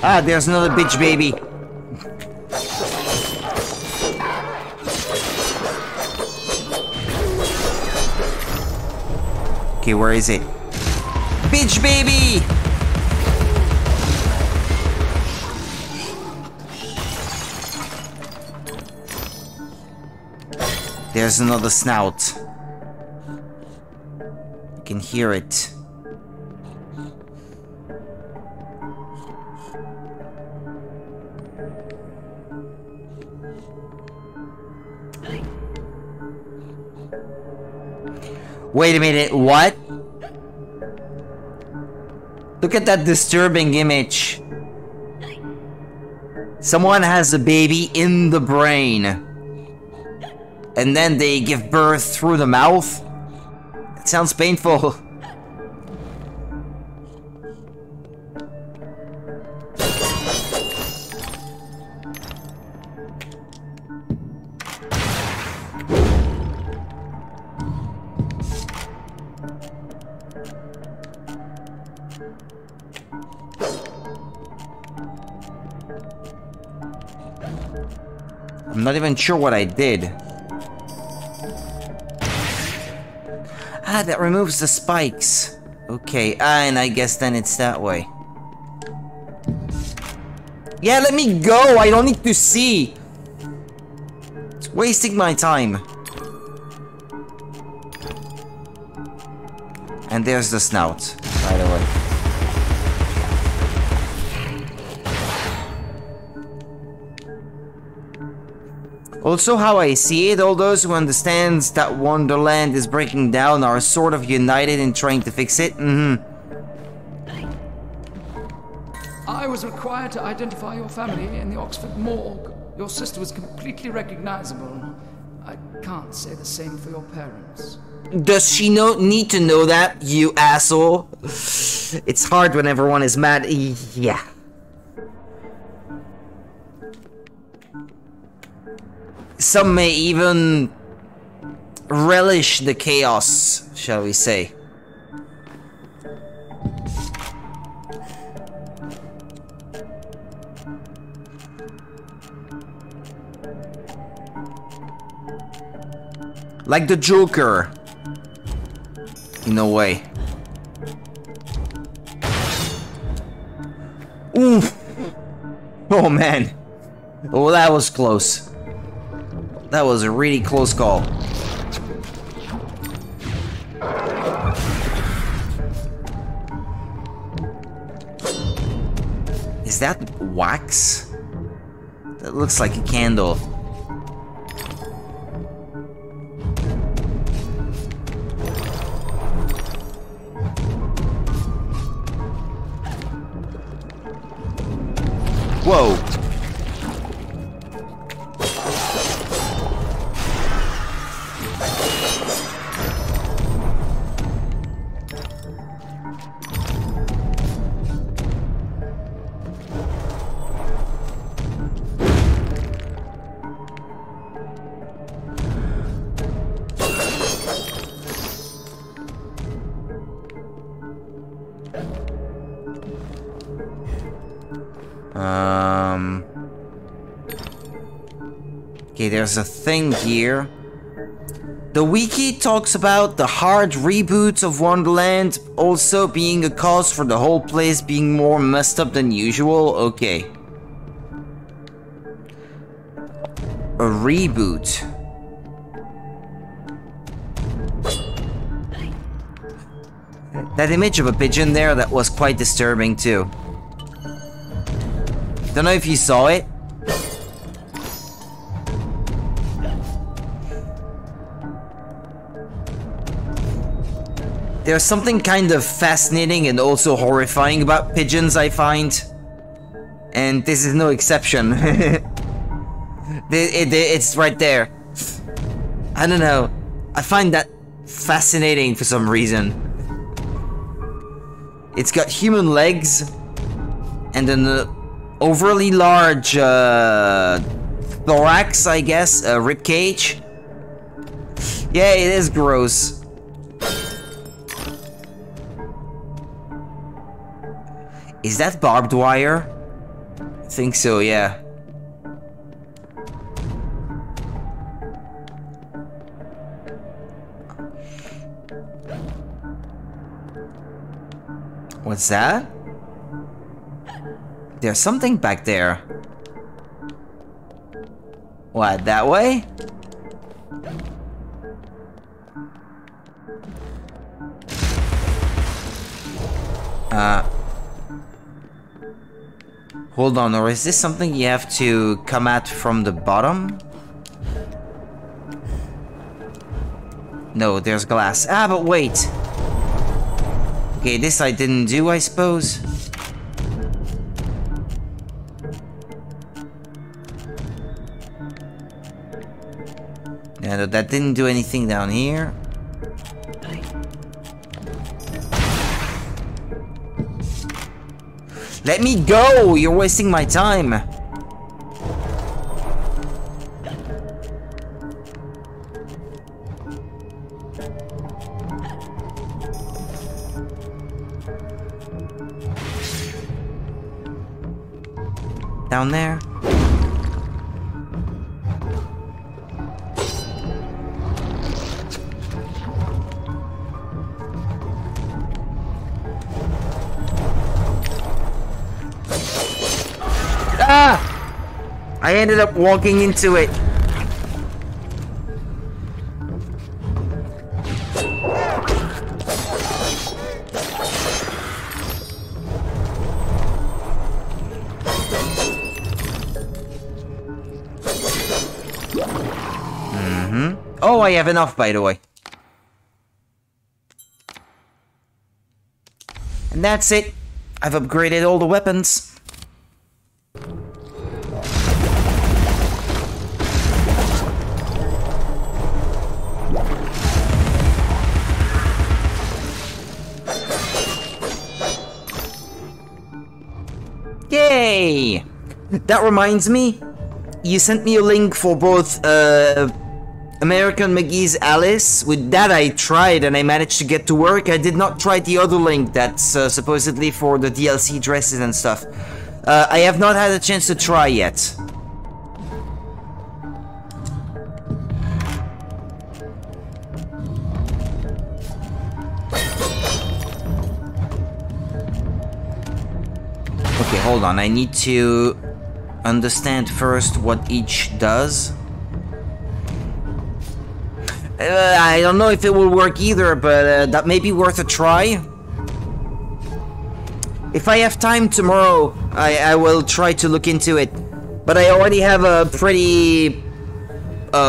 Ah, there's another bitch baby. Okay, where is it? Bitch baby! There's another snout. You can hear it. Wait a minute, what? Look at that disturbing image. Someone has a baby in the brain. And then they give birth through the mouth? It sounds painful. I'm not even sure what I did. Ah, that removes the spikes. Okay, and I guess then it's that way. Yeah, let me go! I don't need to see! It's wasting my time. And there's the snout, by the way. Also, how I see it, all those who understand that Wonderland is breaking down are sort of united in trying to fix it. I was required to identify your family in the Oxford morgue. Your sister was completely recognizable. I can't say the same for your parents. Does she need to know that, you asshole? It's hard when everyone is mad. Yeah. Some may even relish the chaos, shall we say. Like the Joker, in a way. Oof! Oh man. Oh, that was close. That was a really close call. Is that wax? That looks like a candle. Whoa. Okay, there's a thing here. The wiki talks about the hard reboot of Wonderland also being a cause for the whole place being more messed up than usual. Okay. A reboot. That image of a pigeon there, that was quite disturbing too. Don't know if you saw it. There's something kind of fascinating and also horrifying about pigeons, I find. And this is no exception. It's right there. I don't know. I find that fascinating for some reason. It's got human legs and an overly large thorax, I guess, a rib cage. Yeah, it is gross. Is that barbed wire? I think so, yeah. What's that? There's something back there. What, that way? Hold on, or is this something you have to come at from the bottom? No, there's glass. Ah, but wait! Okay, this I didn't do, I suppose. Yeah, no, that didn't do anything down here. Let me go! You're wasting my time! Down there? I ended up walking into it. Oh, I have enough, by the way. And that's it. I've upgraded all the weapons. Yay! That reminds me, you sent me a link for both American McGee's Alice. With that I tried and I managed to get to work. I did not try the other link that's supposedly for the DLC dresses and stuff. I have not had a chance to try yet. Okay, hold on. I need to understand first what each does. I don't know if it will work either, but that may be worth a try. If I have time tomorrow, I will try to look into it. But I already have a pretty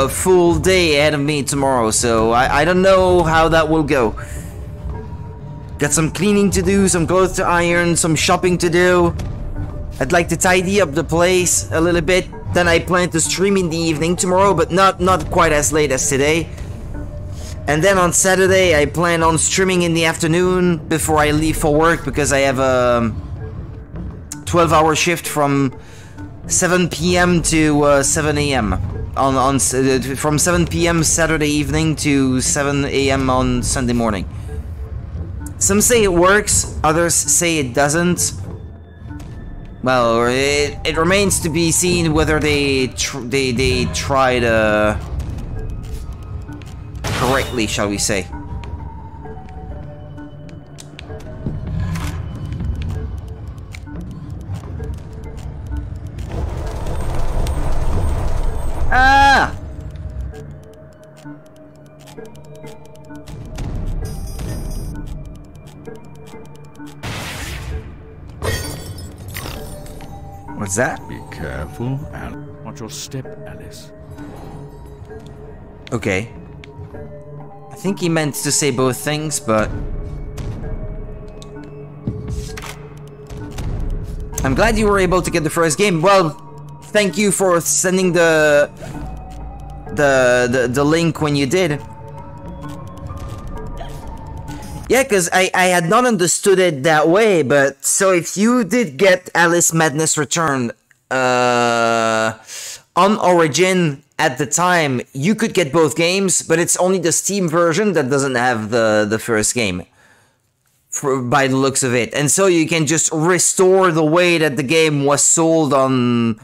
full day ahead of me tomorrow, so I don't know how that will go. Got some cleaning to do, some clothes to iron, some shopping to do. I'd like to tidy up the place a little bit. Then I plan to stream in the evening tomorrow, but not quite as late as today. And then on Saturday, I plan on streaming in the afternoon before I leave for work, because I have a 12-hour shift from 7 p.m. to 7 a.m. From 7 p.m. Saturday evening to 7 a.m. on Sunday morning. Some say it works, others say it doesn't. Well, it remains to be seen whether they tried correctly, shall we say. Ah! What's that? Be careful, Alice. Watch your step, Alice. Okay. I think he meant to say both things, but... I'm glad you were able to get the first game. Well, thank you for sending the link when you did. Yeah, because I had not understood it that way, but... So if you did get Alice Madness Return on Origin at the time, you could get both games, but it's only the Steam version that doesn't have the first game. By the looks of it. And so you can just restore the way that the game was sold on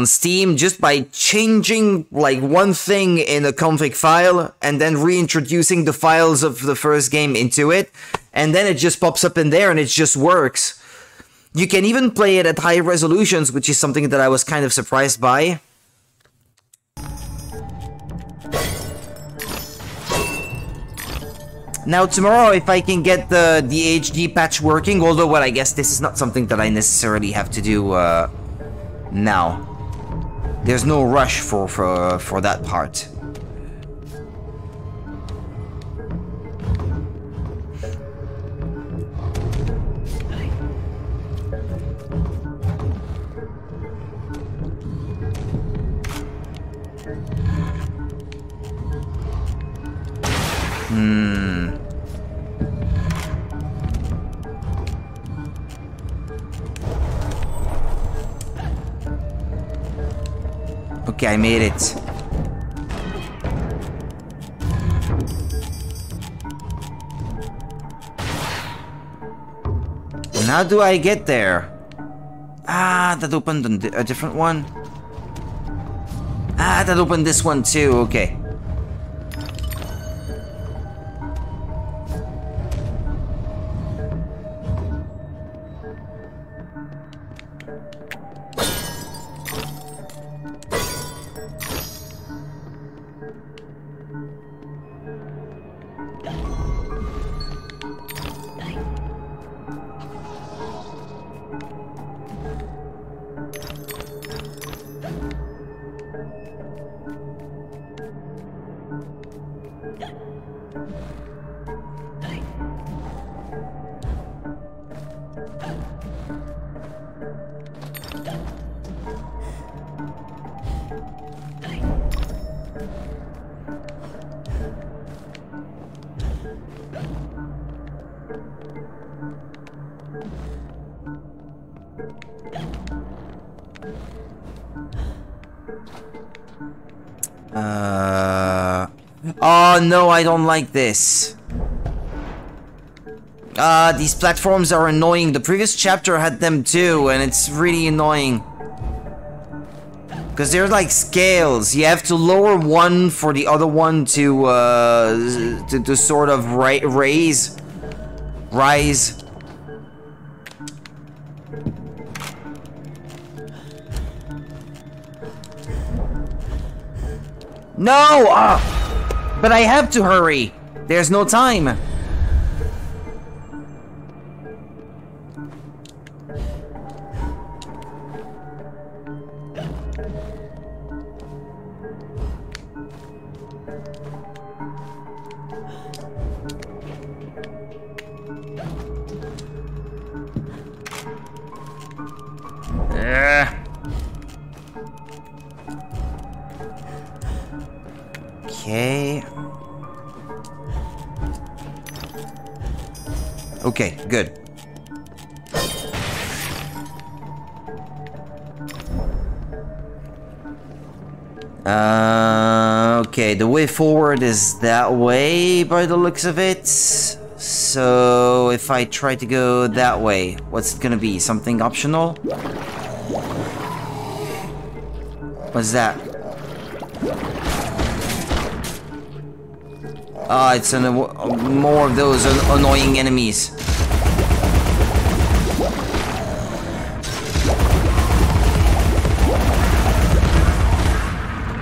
Steam just by changing like one thing in a config file and then reintroducing the files of the first game into it, and then it just pops up in there and it just works. You can even play it at high resolutions, which is something that I was kind of surprised by. Now tomorrow, if I can get the HD patch working, although, well, I guess this is not something that I necessarily have to do now. There's no rush for that part. Okay, I made it. And how do I get there? Ah, that opened a different one. Ah, that opened this one too, okay. Oh no, I don't like this. These platforms are annoying. The previous chapter had them too, and it's really annoying. Because they're like scales. You have to lower one for the other one to sort of rise. No! But I have to hurry. There's no time. Okay. Okay, good. Okay, the way forward is that way by the looks of it. So if I try to go that way, what's it gonna be? Something optional? What's that? Ah, it's more of those annoying enemies.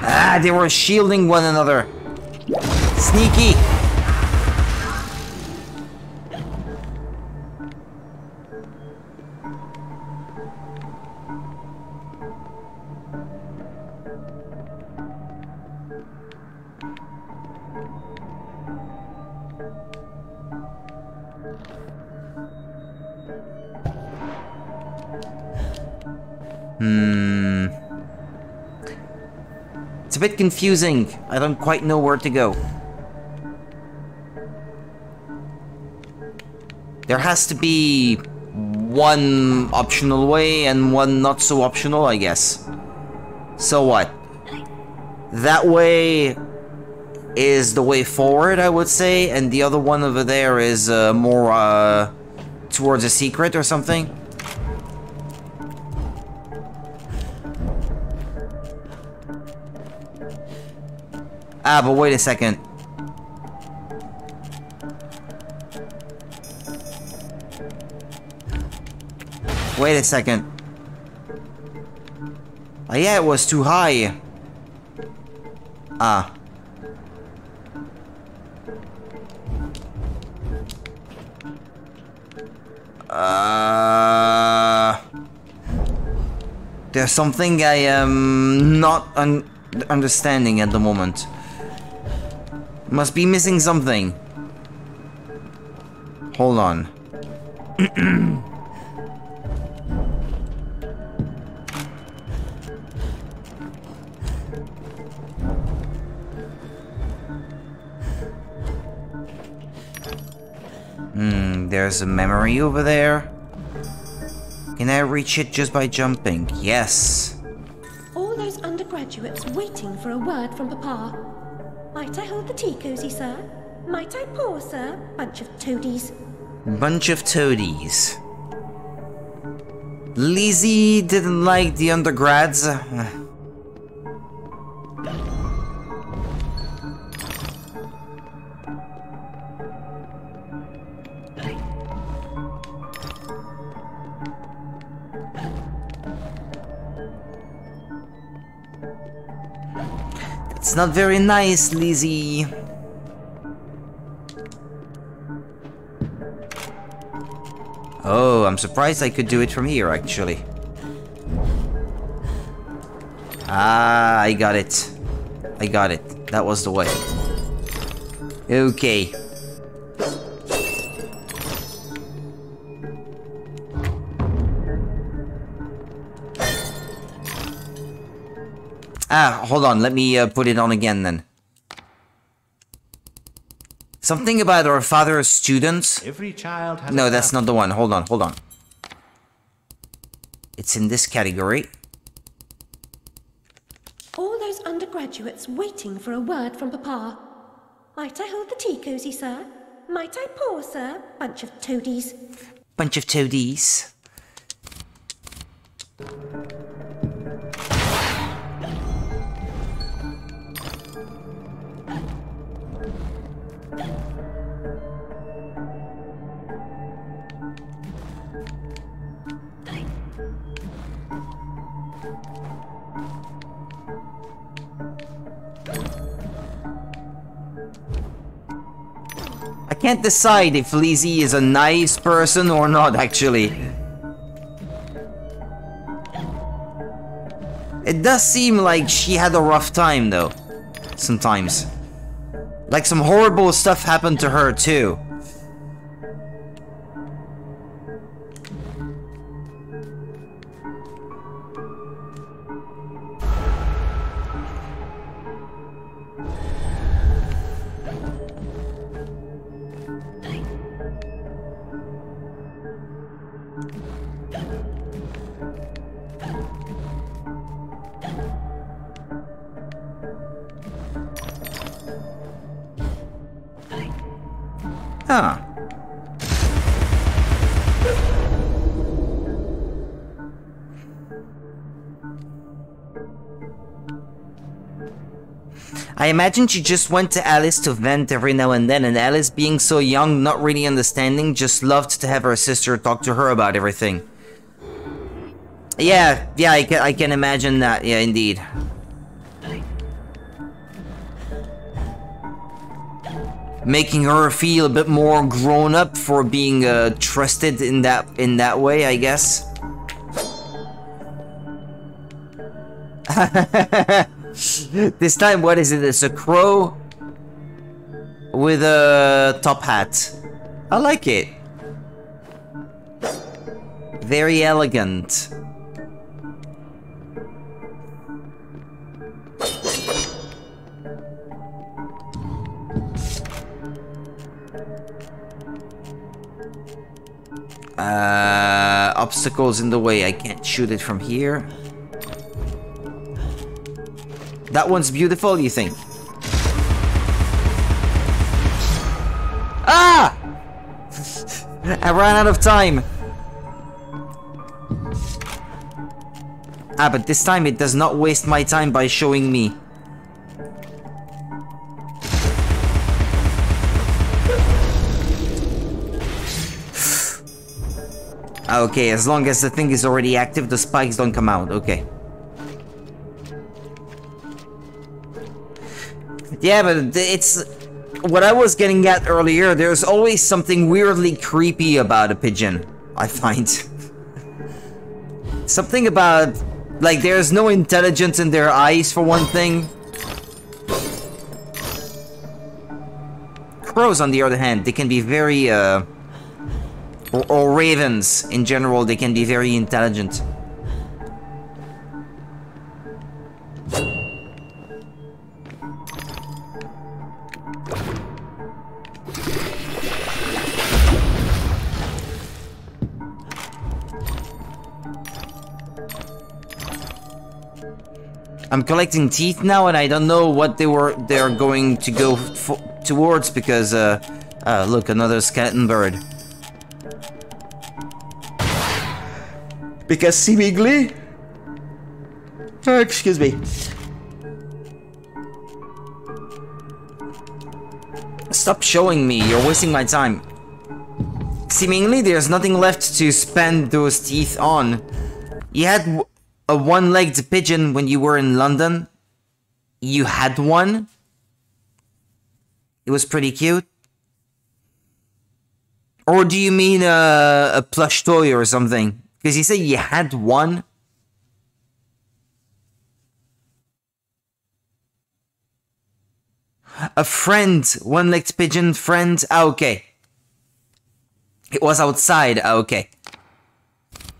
Ah, they were shielding one another. Sneaky. It's a bit confusing. I don't quite know where to go. There has to be one optional way and one not so optional, I guess. So what? That way is the way forward, I would say, and the other one over there is more towards a secret or something. Ah, but wait a second. Wait a second. Oh yeah, it was too high. Ah. There's something I am not understanding at the moment. Must be missing something. Hold on. There's a memory over there. Can I reach it just by jumping? Yes. All those undergraduates waiting for a word from Papa. Might I hold the tea cozy, sir? Might I pour, sir? Bunch of toadies. Bunch of toadies. Lizzie didn't like the undergrads. It's not very nice, Lizzie. Oh, I'm surprised I could do it from here, actually. Ah, I got it. I got it. That was the way. Okay. Ah, hold on. Let me put it on again then. Something about our father's students. Every child has No, that's not the one. Hold on, hold on. It's in this category. All those undergraduates waiting for a word from Papa. Might I hold the tea cosy, sir? Might I pour, sir? Bunch of toadies. Bunch of toadies. I can't decide if Lizzie is a nice person or not, actually. It does seem like she had a rough time, though. Sometimes. Like some horrible stuff happened to her, too. Huh. I imagine she just went to Alice to vent every now and then, and Alice, being so young, not really understanding, just loved to have her sister talk to her about everything. Yeah, I can imagine that, yeah, indeed. Making her feel a bit more grown up for being trusted in that way, I guess. This time, what is it? It's a crow with a top hat. I like it. Very elegant. Obstacles in the way. I can't shoot it from here. That one's beautiful, you think? Ah! I ran out of time. Ah, but this time it does not waste my time by showing me. Okay, as long as the thing is already active, the spikes don't come out. Okay. Yeah, but it's... What I was getting at earlier, there's always something weirdly creepy about a pigeon, I find. Something about... Like, there's no intelligence in their eyes, for one thing. Crows, on the other hand, they can be very, or ravens, in general, they can be very intelligent. I'm collecting teeth now, and I don't know what they're going to go towards, because, look, another skeleton bird. Because seemingly... excuse me. Stop showing me, you're wasting my time. Seemingly, there's nothing left to spend those teeth on. You had a one-legged pigeon when you were in London. You had one? It was pretty cute? Or do you mean a plush toy or something? Because you said you had one? A friend, one-legged pigeon friend. Ah, okay. It was outside. Ah, okay.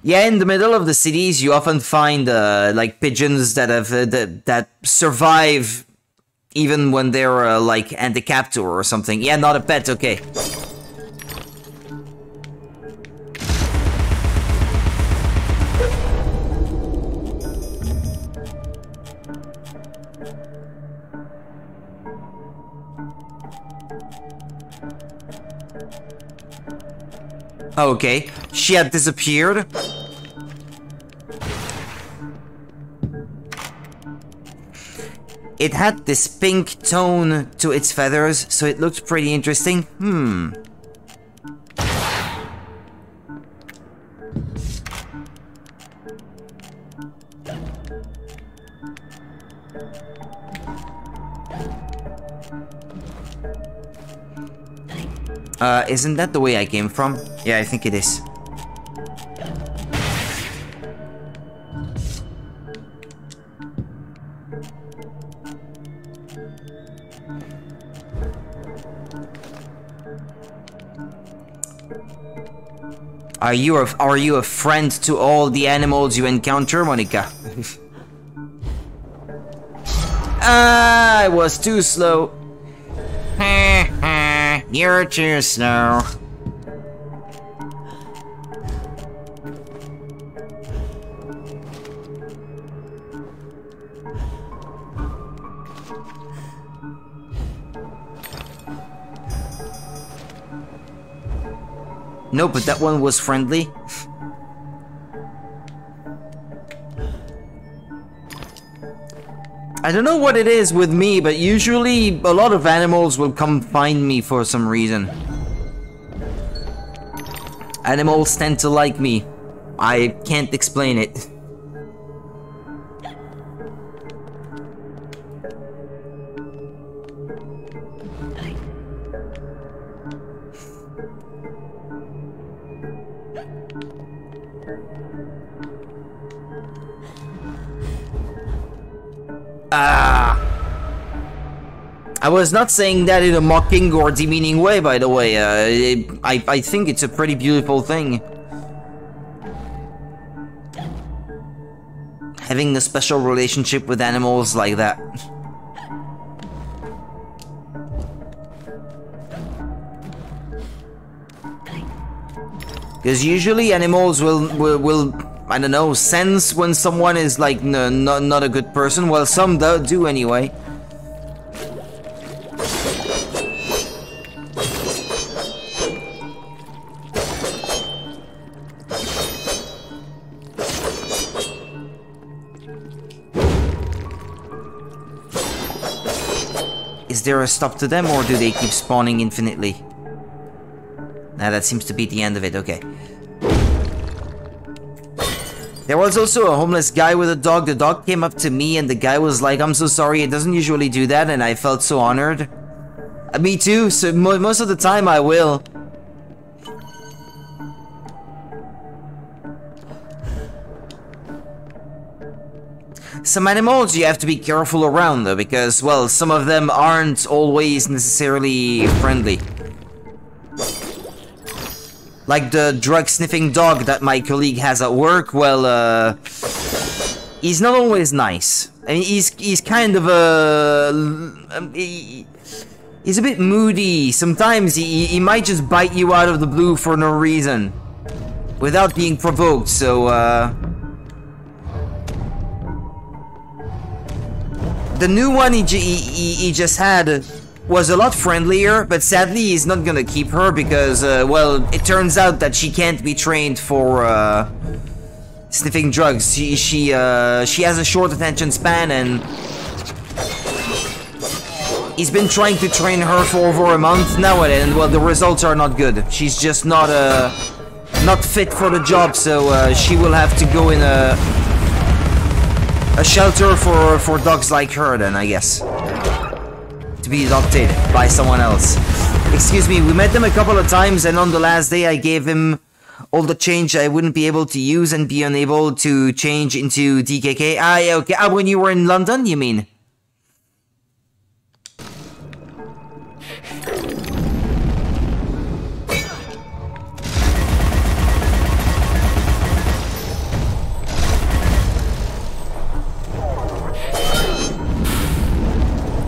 Yeah, in the middle of the cities, you often find like pigeons that have that survive even when they're like handicapped or something. Yeah, not a pet. Okay. Okay, she had disappeared. It had this pink tone to its feathers, so it looked pretty interesting. Isn't that the way I came from? Yeah, I think it is. Are you a friend to all the animals you encounter, Monica? Ah, I was too slow. You're too slow. No, but that one was friendly. I don't know what it is with me, but usually a lot of animals will come find me for some reason. Animals tend to like me. I can't explain it. I was not saying that in a mocking or demeaning way, by the way. I think it's a pretty beautiful thing. Having a special relationship with animals like that. Because usually animals will I don't know, sense when someone is like not a good person. Well, some do anyway. Is there a stop to them, or do they keep spawning infinitely? Nah, that seems to be the end of it, okay. There was also a homeless guy with a dog. The dog came up to me and the guy was like, "I'm so sorry, it doesn't usually do that," and I felt so honored. Me too, so most of the time I will. Some animals you have to be careful around though, because, well, some of them aren't always necessarily friendly. Like the drug-sniffing dog that my colleague has at work, well, he's not always nice. I mean, he's kind of a... he's a bit moody. Sometimes he might just bite you out of the blue for no reason. Without being provoked, so, the new one he just had was a lot friendlier, but sadly he's not gonna keep her because, well, it turns out that she can't be trained for, sniffing drugs. She has a short attention span, and he's been trying to train her for over a month now, and well, the results are not good. She's just not fit for the job, so she will have to go in a a shelter for dogs like her then, I guess. To be adopted by someone else. Excuse me, we met them a couple of times and on the last day I gave him all the change I wouldn't be able to use and be unable to change into DKK. Ah, yeah, okay. Ah, when you were in London, you mean?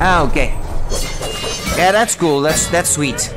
Ah, okay. Yeah, that's cool. That's sweet.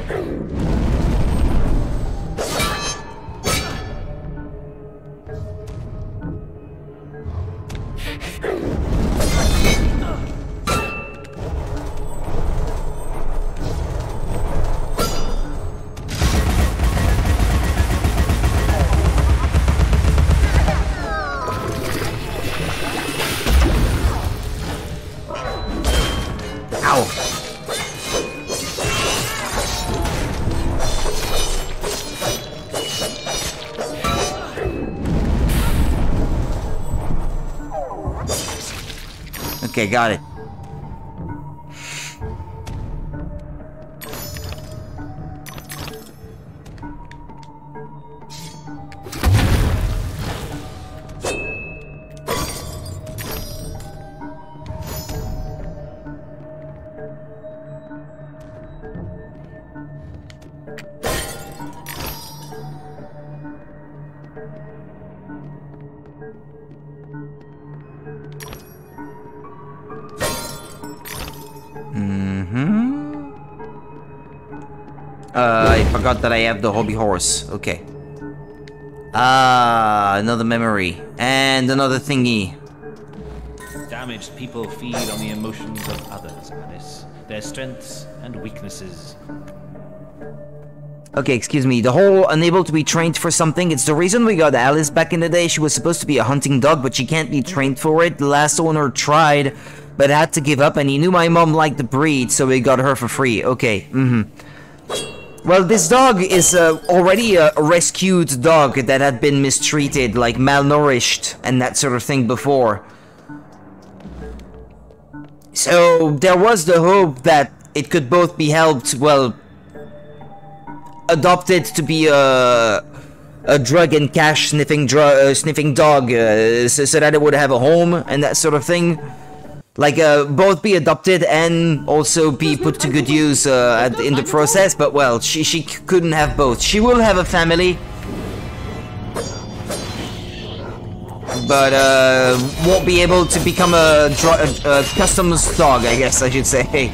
Okay, got it. I forgot that I have the hobby horse. Okay. Ah, another memory. And another thingy. Damaged people feed on the emotions of others, Alice. Their strengths and weaknesses. Okay, excuse me. The whole unable to be trained for something, it's the reason we got Alice back in the day. She was supposed to be a hunting dog, but she can't be trained for it. The last owner tried, but had to give up, and he knew my mom liked the breed, so we got her for free. Okay, Well, this dog is already a rescued dog that had been mistreated, like malnourished and that sort of thing before. So there was the hope that it could both be helped, well, adopted to be a drug and cash sniffing dog, so that it would have a home and that sort of thing. Like, both be adopted and also be put to good use in the process, but well, she couldn't have both. She will have a family, but won't be able to become a customs dog, I guess I should say.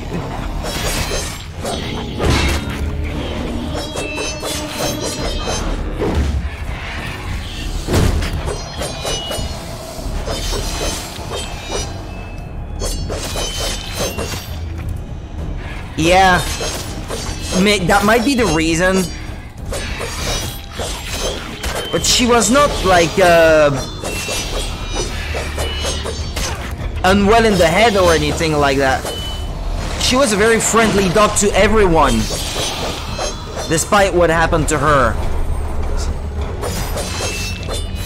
Yeah, that might be the reason, but she was not like unwell in the head or anything like that. She was a very friendly dog to everyone, despite what happened to her.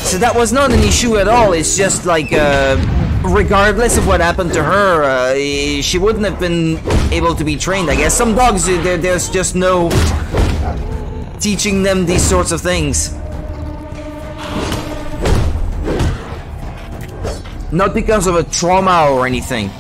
So that was not an issue at all. It's just like regardless of what happened to her, she wouldn't have been able to be trained, I guess. Some dogs, there's just no teaching them these sorts of things. Not because of a trauma or anything.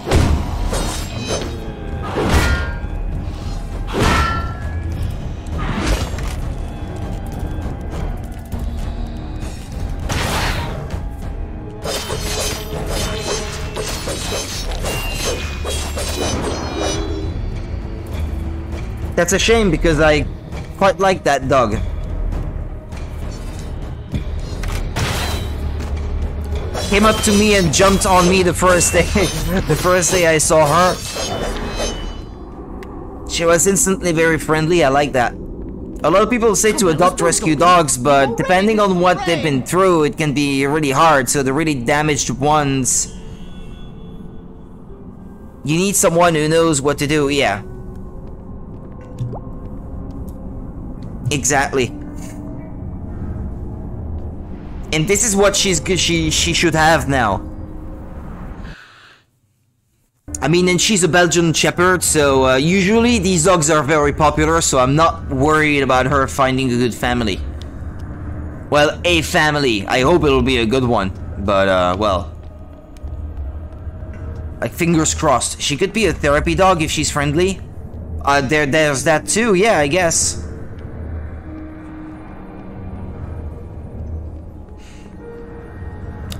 That's a shame because I quite like that dog. Came up to me and jumped on me the first day. The first day I saw her. She was instantly very friendly. I like that. A lot of people say to adopt rescue dogs, but depending on what they've been through, it can be really hard. So the really damaged ones, you need someone who knows what to do. Yeah. Exactly. And this is what she should have now. I mean, and she's a Belgian Shepherd, so usually these dogs are very popular, so I'm not worried about her finding a good family. Well, a family. I hope it'll be a good one, but well, like fingers crossed. She could be a therapy dog if she's friendly. There's that too. Yeah, I guess.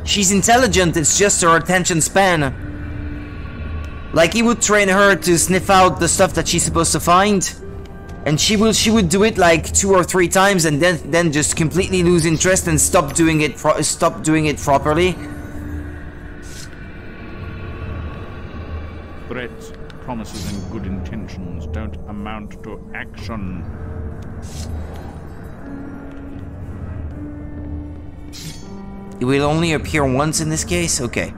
She's intelligent. It's just her attention span. Like, he would train her to sniff out the stuff that she's supposed to find, and she would do it like 2 or 3 times, and then just completely lose interest and stop doing it properly. Threats, promises, and good intentions don't amount to action. It will only appear once in this case? Okay.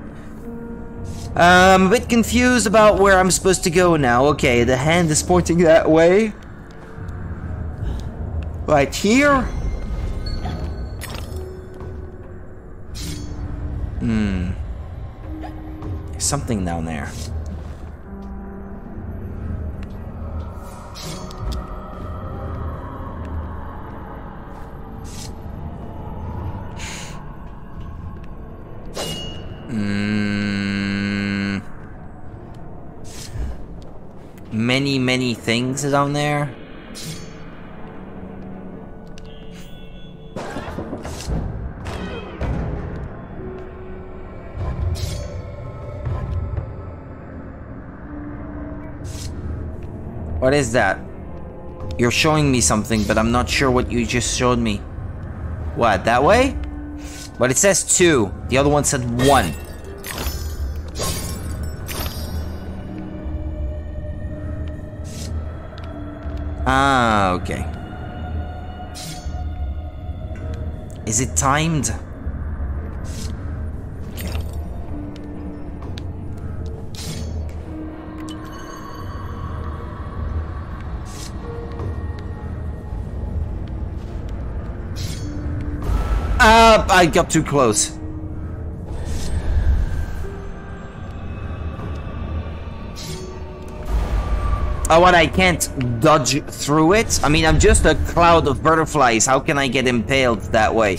I'm a bit confused about where I'm supposed to go now. Okay, the hand is pointing that way. Right here? There's something down there. Many things down there. What is that? You're showing me something, but I'm not sure what you just showed me. What, that way? But it says 2. The other one said 1. Ah, okay. Is it timed? Okay. I got too close. Oh, what, I can't dodge through it? I mean, I'm just a cloud of butterflies. How can I get impaled that way?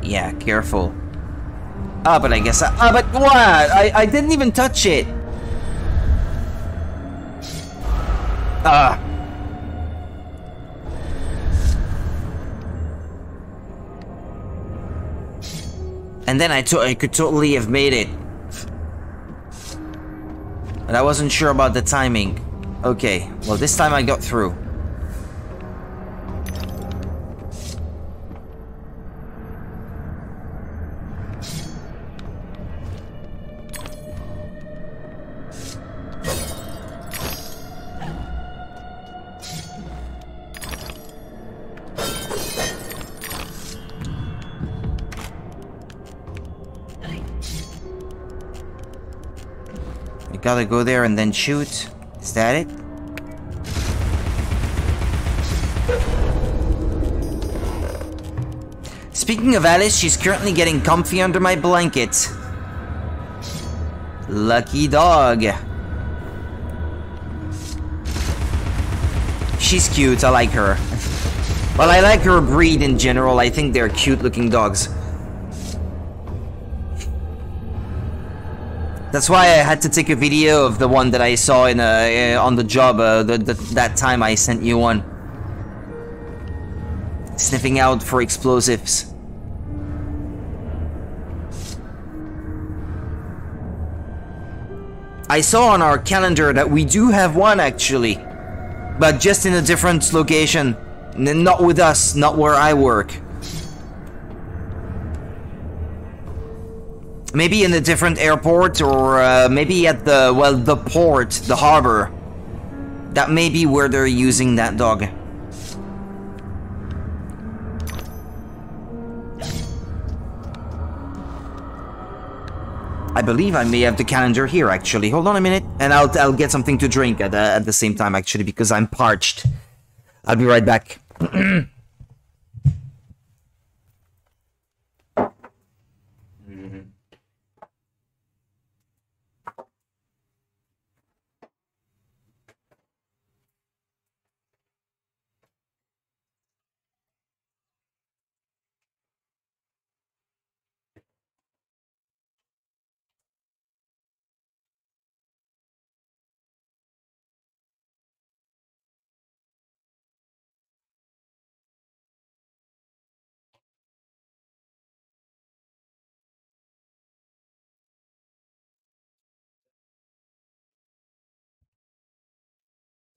Yeah, careful. Ah, but I guess but what? I didn't even touch it. And then I could totally have made it. But I wasn't sure about the timing. Okay, well this time I got through. Gotta go there and then shoot. Is that it? Speaking of Alice, she's currently getting comfy under my blanket. Lucky dog. She's cute, I like her. Well, I like her breed in general. I think they're cute looking dogs. That's why I had to take a video of the one that I saw in on the job that time I sent you one. Sniffing out for explosives. I saw on our calendar that we do have one actually, but just in a different location. Not with us, not where I work. Maybe in a different airport, or maybe at the, well, the port, the harbor. That may be where they're using that dog. I believe I may have the calendar here, actually. Hold on a minute, and I'll get something to drink at the same time, actually, because I'm parched. I'll be right back.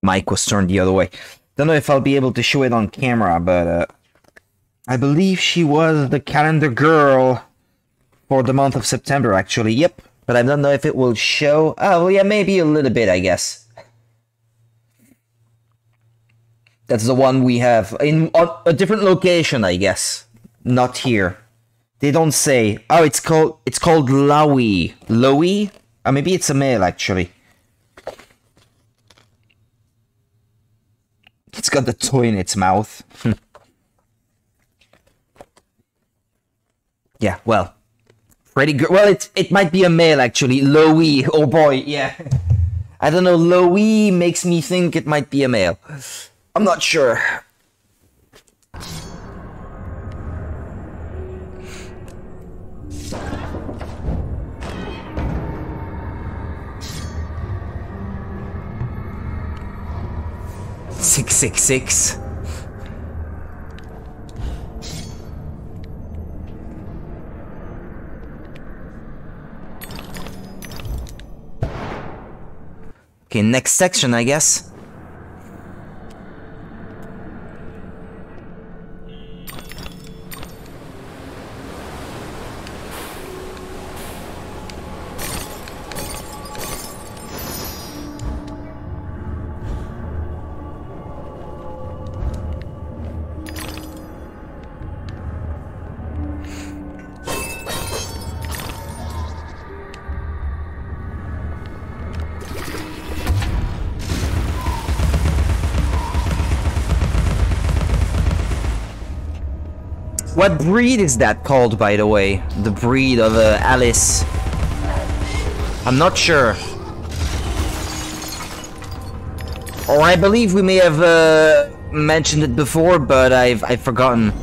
mic was turned the other way. Don't know if I'll be able to show it on camera, but I believe she was the calendar girl for the month of September, actually. Yep, but I don't know if it will show. Oh, well, yeah, maybe a little bit, I guess. That's the one we have in a different location, I guess. Not here. They don't say. Oh, it's called Lowy. Lowy? Maybe it's a male, actually. It's got the toy in its mouth. Yeah, well. Pretty good. Well, it might be a male, actually. Lowy. Oh, boy, yeah. I don't know. Lowy makes me think it might be a male. I'm not sure. Six, 666. Okay, next section, I guess. What breed is that called, by the way? The breed of Alice. I'm not sure. Or I believe we may have mentioned it before, but I've forgotten.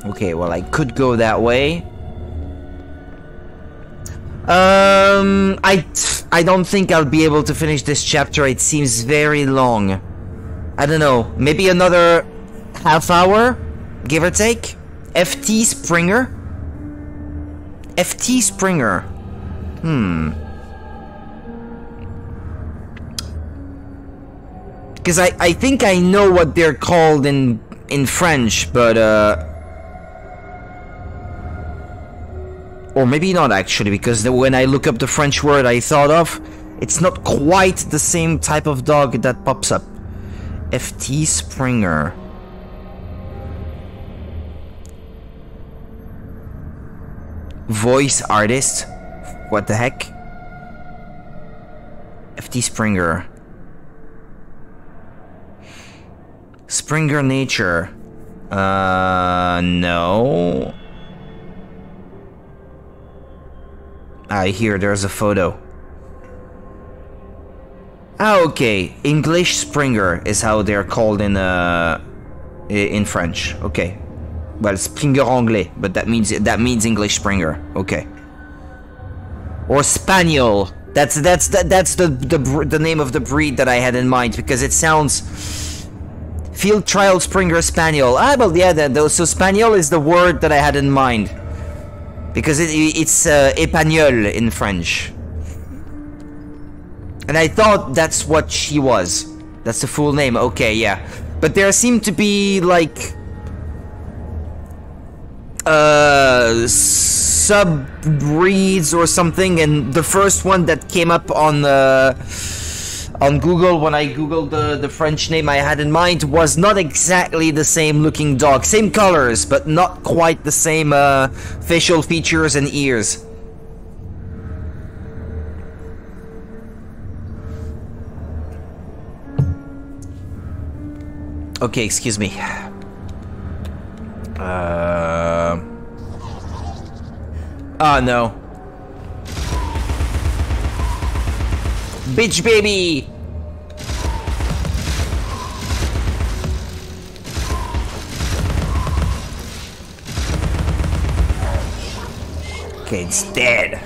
Okay, well, I could go that way. I don't think I'll be able to finish this chapter. It seems very long. I don't know. Maybe another half hour, give or take. FT Springer. FT Springer. Because I think I know what they're called in French, but or maybe not, actually, because when I look up the French word I thought of, it's not quite the same type of dog that pops up. FT Springer. Voice artist. What the heck? FT Springer. Springer Nature. No. Here, there's a photo. Okay. English Springer is how they're called in French. Okay. Well, Springer Anglais, but that means English Springer. Okay. Or Spaniel. That's the name of the breed that I had in mind, because it sounds Field Trial Springer Spaniel. Well, yeah, so Spaniel is the word that I had in mind. Because it's Espagnol in French. And I thought that's what she was. That's the full name. Okay, yeah. But there seem to be, like, sub-breeds or something. And the first one that came up on Google, when I googled the French name I had in mind, was not exactly the same looking dog. Same colors, but not quite the same facial features and ears. Okay, excuse me. Oh no. Bitch baby! Okay, it's dead.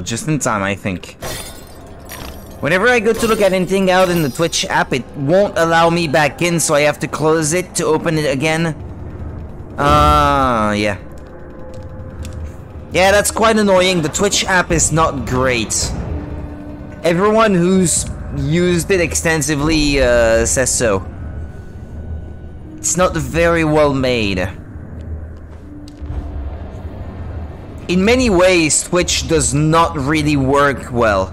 Just in time, I think. Whenever I go to look at anything out in the Twitch app, it won't allow me back in, so I have to close it to open it again. Yeah. Yeah, that's quite annoying. The Twitch app is not great. Everyone who's used it extensively says so. It's not very well made. In many ways, Twitch does not really work well.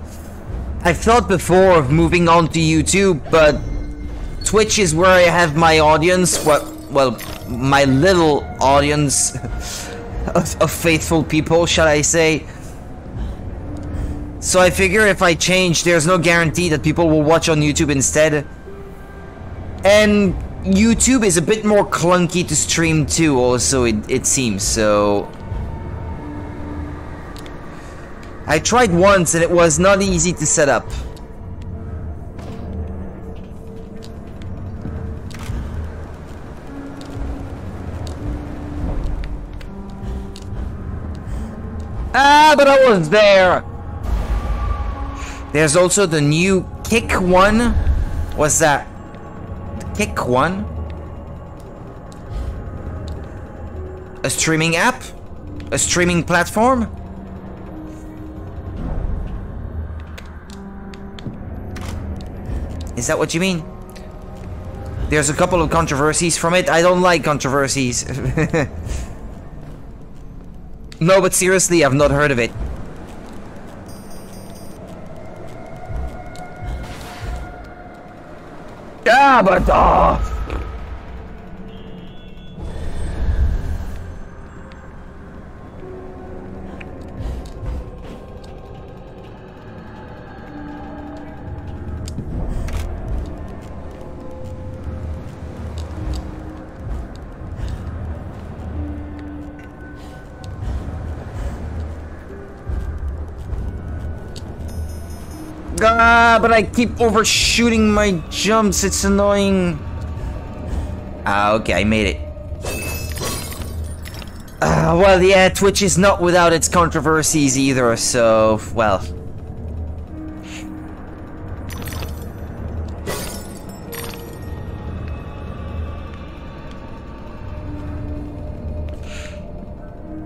I've thought before of moving on to YouTube, but Twitch is where I have my audience, well, my little audience of faithful people, shall I say. So I figure if I change, there's no guarantee that people will watch on YouTube instead. And YouTube is a bit more clunky to stream too, also, it seems, so... I tried once and it was not easy to set up. Ah, but I was there! There's also the new Kick one. What's that? The Kick one? A streaming app? A streaming platform? Is that what you mean? There's a couple of controversies from it. I don't like controversies. No, but seriously, I've not heard of it. Yeah, but but I keep overshooting my jumps, it's annoying. Ah, okay, I made it. Well, yeah, Twitch is not without its controversies either, so, well.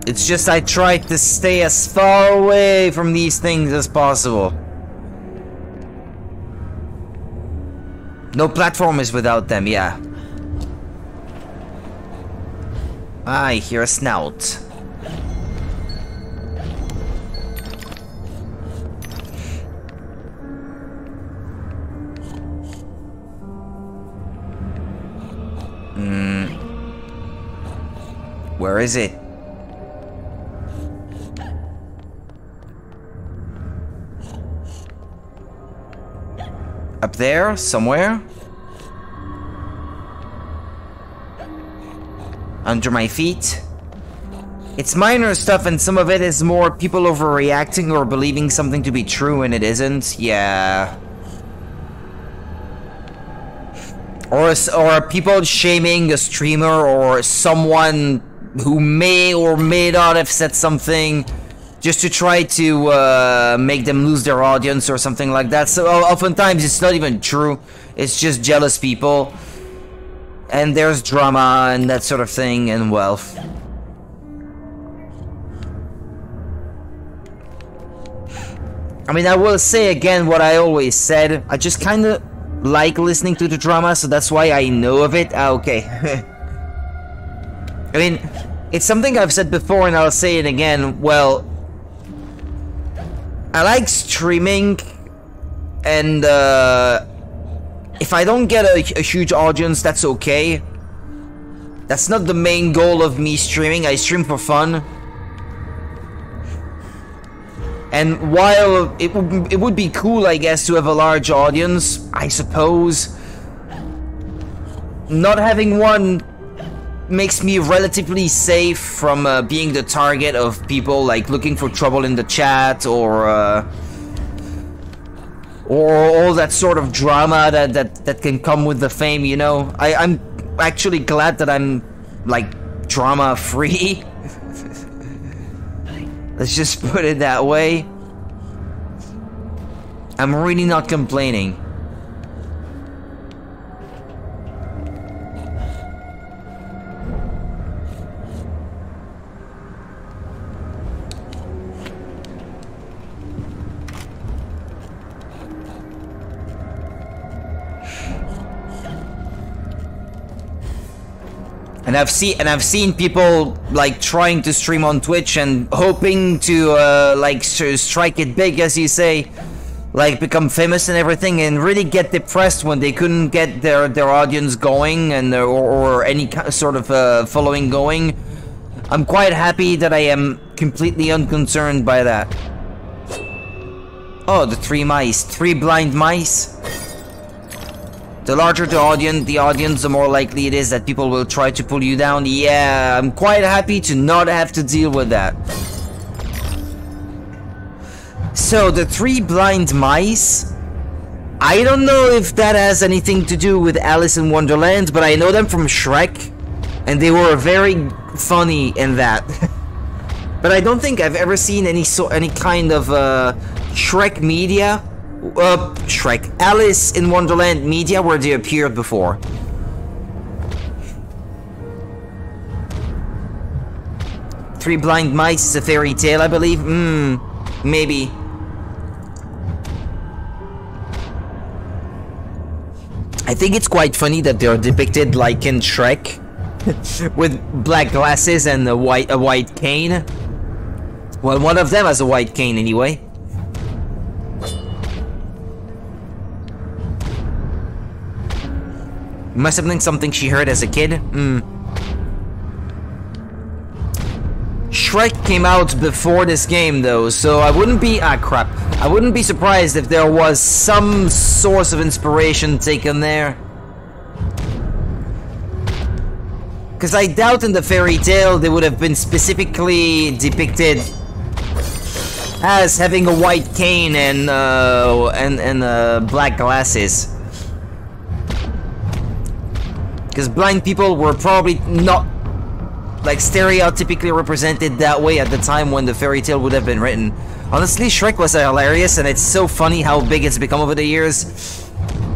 It's just I try to stay as far away from these things as possible. No platform is without them, yeah. I hear a snout. Where is it? Up there, somewhere? Under my feet? It's minor stuff and some of it is more people overreacting or believing something to be true and it isn't. Yeah. Or people shaming a streamer or someone who may or may not have said something just to try to make them lose their audience or something like that. So oftentimes it's not even true. It's just jealous people. And there's drama and that sort of thing, and well. I mean, I will say again what I always said. I just kinda like listening to the drama, so that's why I know of it. Ah, okay. I mean, it's something I've said before and I'll say it again. Well, I like streaming, and if I don't get a huge audience, that's okay. That's not the main goal of me streaming. I stream for fun. And while it would be cool, I guess, to have a large audience, I suppose, not having one makes me relatively safe from being the target of people like looking for trouble in the chat or all that sort of drama that can come with the fame, you know. I'm actually glad that I'm like drama free. Let's just put it that way. I'm really not complaining. And I've seen people like trying to stream on Twitch and hoping to like strike it big, as you say, like become famous and everything, and really get depressed when they couldn't get their audience going and or any sort of following going. I'm quite happy that I am completely unconcerned by that. Oh, the 3 mice, 3 blind mice. The larger the audience, the more likely it is that people will try to pull you down. Yeah, I'm quite happy to not have to deal with that. So, the 3 blind mice, I don't know if that has anything to do with Alice in Wonderland, but I know them from Shrek, and they were very funny in that. But I don't think I've ever seen any kind of Shrek media. Alice in Wonderland media where they appeared before. Three Blind Mice is a fairy tale, I believe. Maybe. I think it's quite funny that they're depicted like in Shrek, with black glasses and a white cane. Well, one of them has a white cane anyway. Must have been something she heard as a kid. Shrek came out before this game though, so I wouldn't be I wouldn't be surprised if there was some source of inspiration taken there. Cause I doubt in the fairy tale they would have been specifically depicted as having a white cane and black glasses. Because blind people were probably not like stereotypically represented that way at the time when the fairy tale would have been written. Honestly, Shrek was hilarious, and it's so funny how big it's become over the years.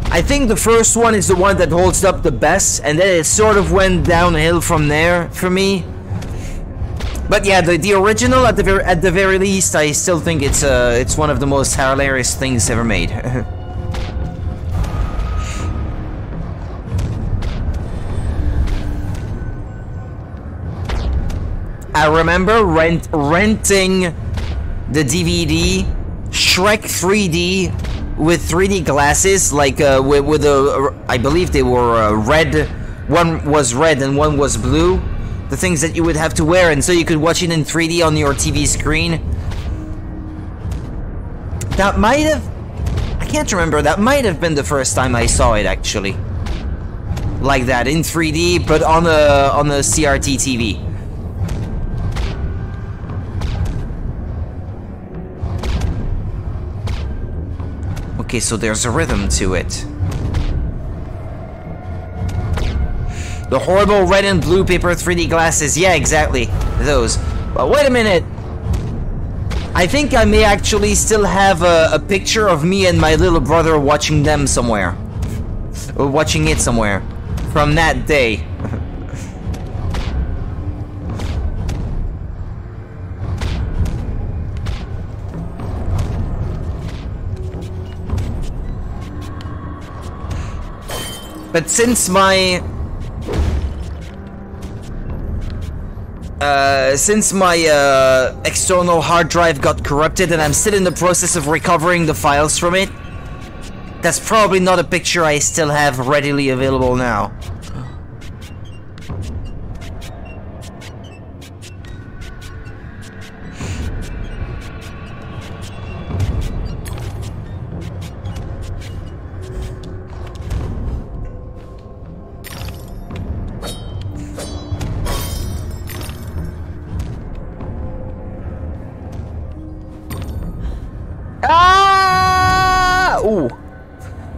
I think the first one is the one that holds up the best, and then it sort of went downhill from there for me. But yeah, the original at the very least, I still think it's one of the most hilarious things ever made. I remember renting the DVD Shrek 3D with 3D glasses, like with I believe they were red. One was red and one was blue. The things that you would have to wear, and so you could watch it in 3D on your TV screen. That might have... I can't remember. That might have been the first time I saw it, actually. Like that, in 3D, but on a CRT TV. Okay, so there's a rhythm to it. The horrible red and blue paper 3D glasses. Yeah, exactly. Those. But wait a minute. I think I may actually still have a picture of me and my little brother watching them somewhere. Or watching it somewhere. From that day. But since my external hard drive got corrupted and I'm still in the process of recovering the files from it, that's probably not a picture I still have readily available now.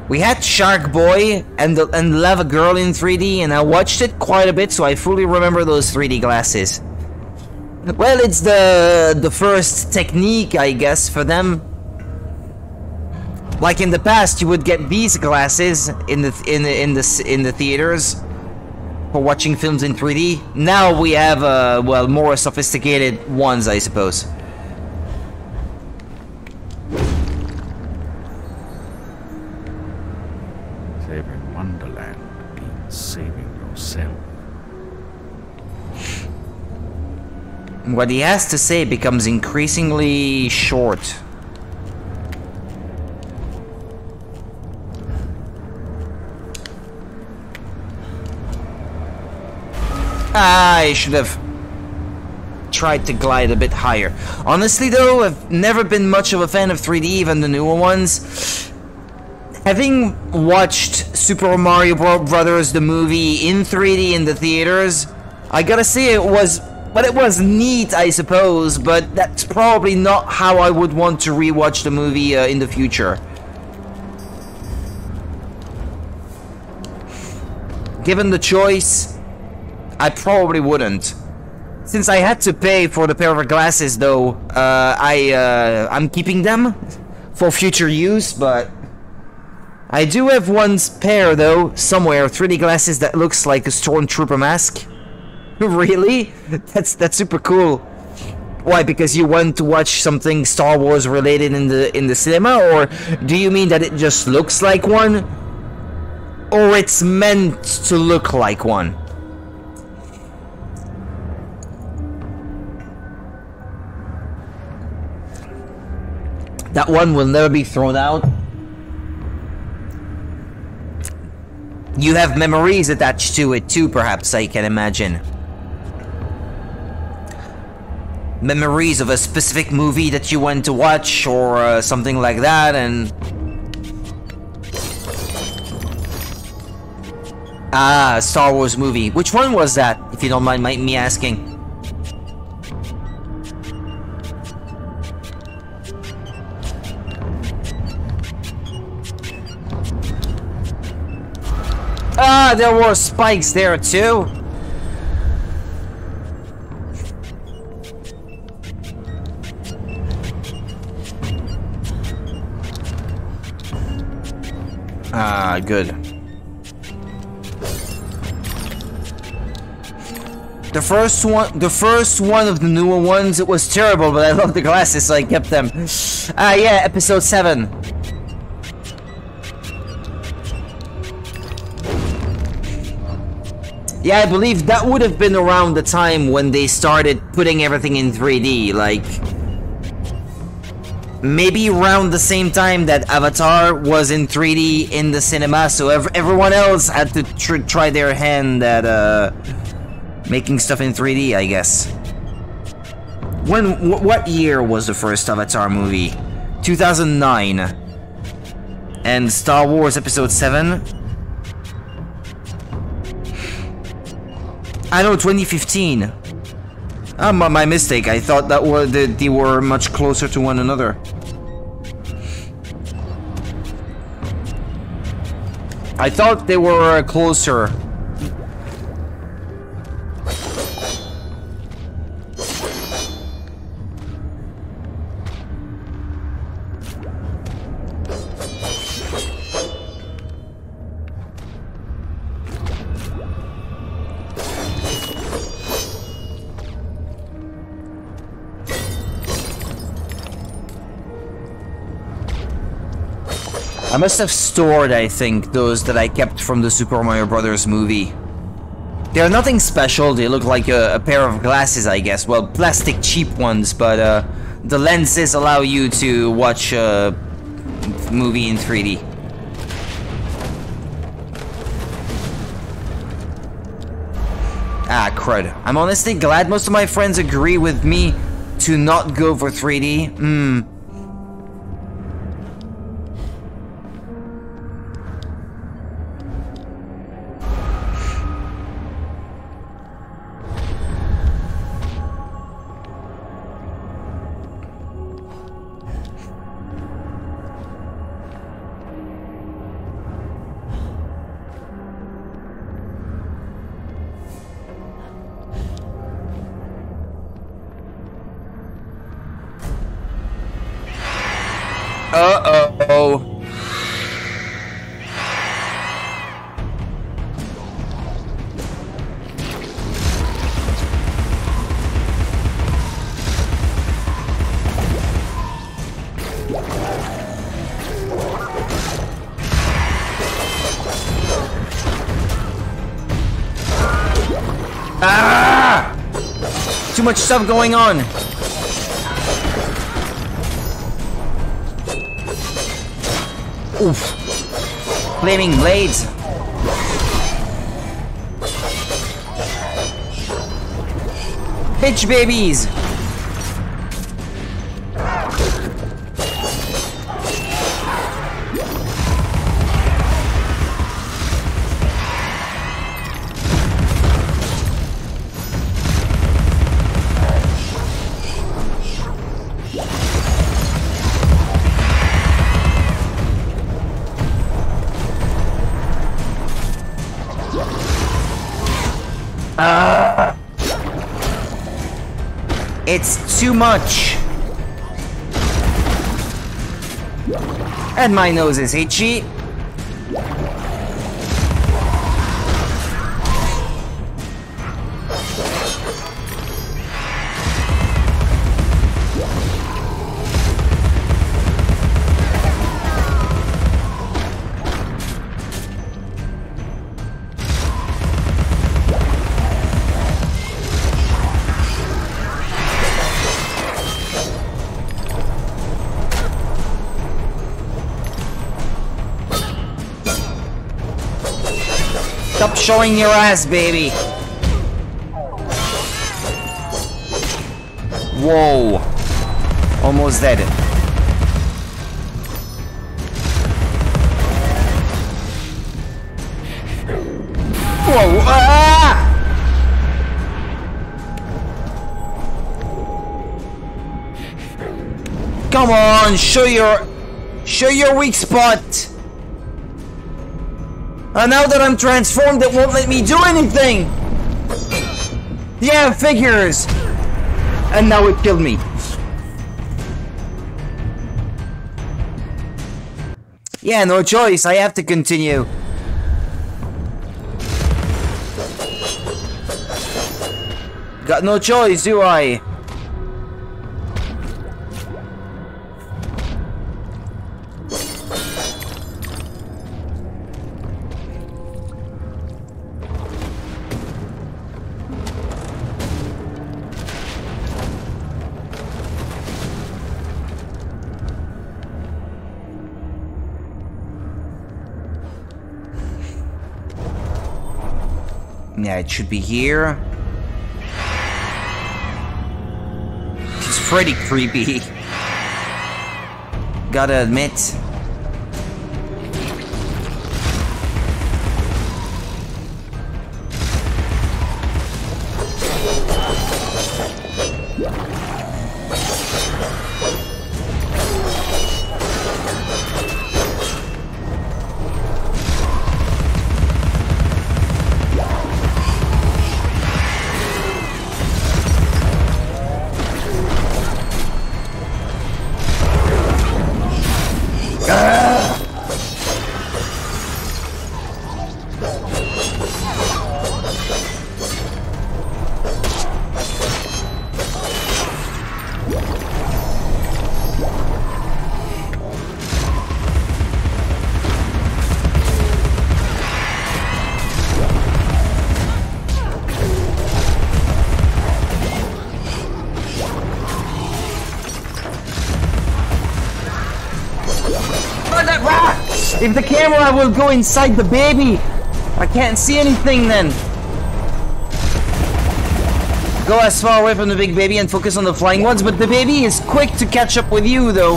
We had Shark Boy and Lava Girl in 3D, and I watched it quite a bit, so I fully remember those 3D glasses. Well, it's the first technique, I guess, for them. Like in the past, you would get these glasses in the theaters for watching films in 3D. Now we have well, more sophisticated ones, I suppose. Saving Wonderland means saving yourself. What he has to say becomes increasingly short. I should have tried to glide a bit higher. Honestly though, I've never been much of a fan of 3D, even the newer ones. Having watched Super Mario Brothers the movie in 3D in the theaters, I gotta say it was neat, I suppose, but that's probably not how I would want to rewatch the movie in the future. Given the choice, I probably wouldn't. Since I had to pay for the pair of glasses though, I'm keeping them for future use, but I do have one pair though, somewhere, 3D glasses that looks like a stormtrooper mask. Really? That's super cool. Why? Because you want to watch something Star Wars related in the cinema, or do you mean that it just looks like one? Or it's meant to look like one? That one will never be thrown out. You have memories attached to it too, perhaps, I can imagine. Memories of a specific movie that you went to watch, or something like that, and... Ah, Star Wars movie. Which one was that, if you don't mind me asking? Ah, there were spikes there too. Ah, good. The first one of the newer ones, it was terrible, but I love the glasses, so I kept them. Ah, yeah, episode 7. Yeah, I believe that would have been around the time when they started putting everything in 3D, like... Maybe around the same time that Avatar was in 3D in the cinema, so everyone else had to try their hand at, making stuff in 3D, I guess. What year was the first Avatar movie? 2009. And Star Wars Episode 7? I know, 2015. Ah, my mistake. I thought that they were much closer to one another. I thought they were closer. I must have stored, I think, those that I kept from the Super Mario Brothers movie. They're nothing special, they look like a pair of glasses, I guess. Well, plastic cheap ones, but the lenses allow you to watch a movie in 3D. Ah, crud. I'm honestly glad most of my friends agree with me to not go for 3D. Uh-oh. Ah! Too much stuff going on. Oof. Flaming blades. Bitch babies. It's too much. And my nose is itchy. Stop showing your ass, baby. Whoa. Almost dead. Whoa. Ah! Come on, show your weak spot. And now that I'm transformed, it won't let me do anything! Yeah, figures! And now it killed me. Yeah, no choice, I have to continue. Got no choice, do I? Yeah, it should be here. It's pretty creepy. Gotta admit. If the camera will go inside the baby, I can't see anything then. Go as far away from the big baby and focus on the flying ones, but the baby is quick to catch up with you though.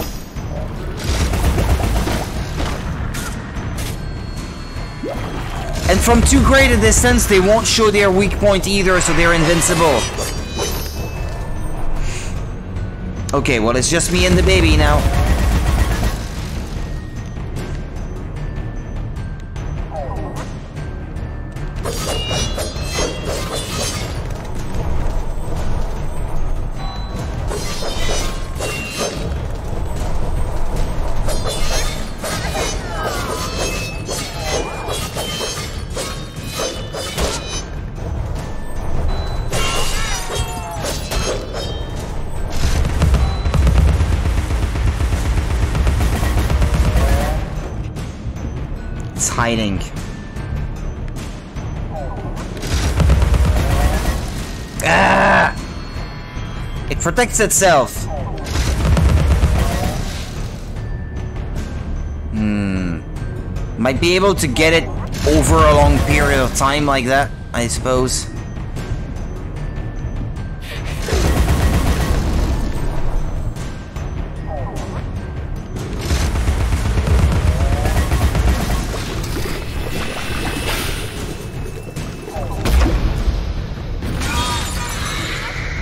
And from too great a distance, they won't show their weak point either, so they're invincible. Okay, well it's just me and the baby now. hiding? Ah! It protects itself. Might be able to get it over a long period of time like that, I suppose.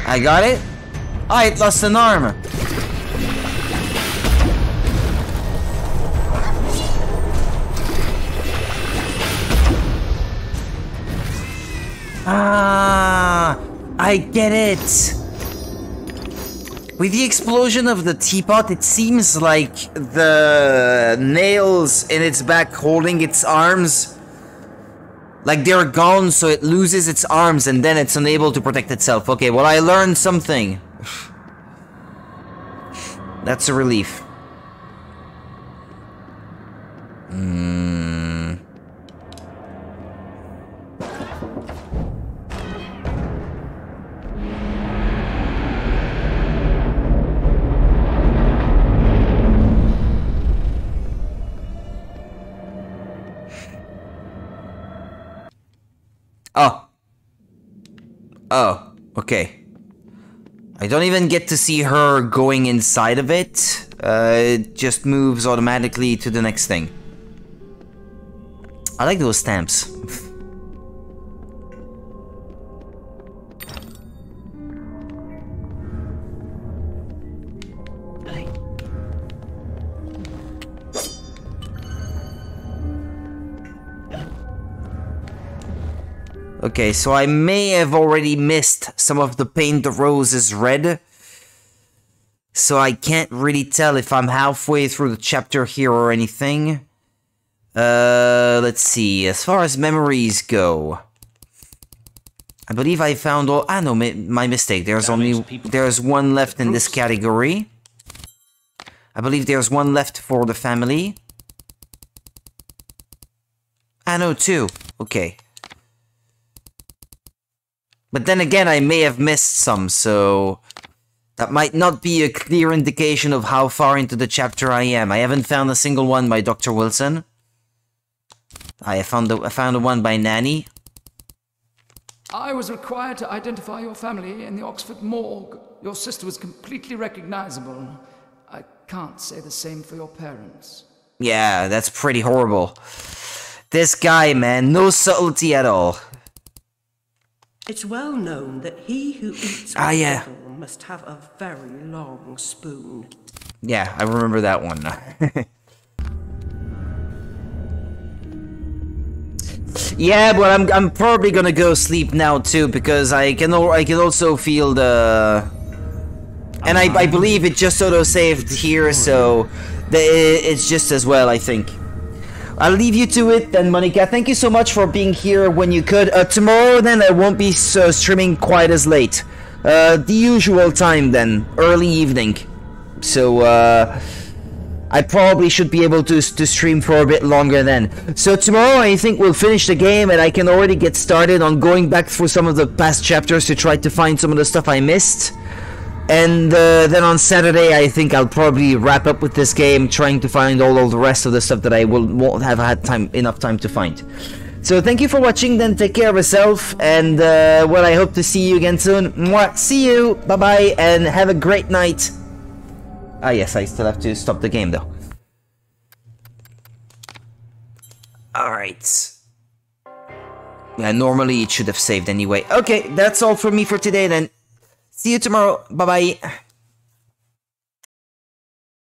I got it? Ah, it lost an arm. Ah, I get it. With the explosion of the teapot, it seems like the nails in its back holding its arms, like they're gone, so it loses its arms and then it's unable to protect itself. Okay, well, I learned something. That's a relief. Oh, okay. I don't even get to see her going inside of it. It just moves automatically to the next thing. I like those stamps. Okay, so I may have already missed some of the paint the roses red. So I can't really tell if I'm halfway through the chapter here or anything. Let's see. As far as memories go, I believe I found all... Ah, no, my mistake. There's one left in this category. I believe there's one left for the family. Ah, no, two. Okay. But then again, I may have missed some, so... that might not be a clear indication of how far into the chapter I am. I haven't found a single one by Dr. Wilson. I found the one by Nanny. I was required to identify your family in the Oxford morgue. Your sister was completely recognizable. I can't say the same for your parents. Yeah, that's pretty horrible. This guy, man, no subtlety at all. It's well known that he who eats with the devil must have a very long spoon. Yeah, I remember that one. Yeah, but I'm probably gonna go sleep now too, because I can also feel the... And I believe it just auto-saved here, so it's just as well, I think. I'll leave you to it then, Monica. Thank you so much for being here when you could. Tomorrow then I won't be streaming quite as late. The usual time then, early evening. So I probably should be able to stream for a bit longer then. So tomorrow I think we'll finish the game and I can already get started on going back through some of the past chapters to try to find some of the stuff I missed. And then on Saturday, I think I'll probably wrap up with this game, trying to find all of the rest of the stuff that I won't have had enough time to find. So thank you for watching, then take care of yourself, and well, I hope to see you again soon. Mwah, see you, bye-bye, and have a great night. Ah yes, I still have to stop the game though. Alright. Yeah, normally it should have saved anyway. Okay, that's all for me for today then. See you tomorrow. Bye-bye.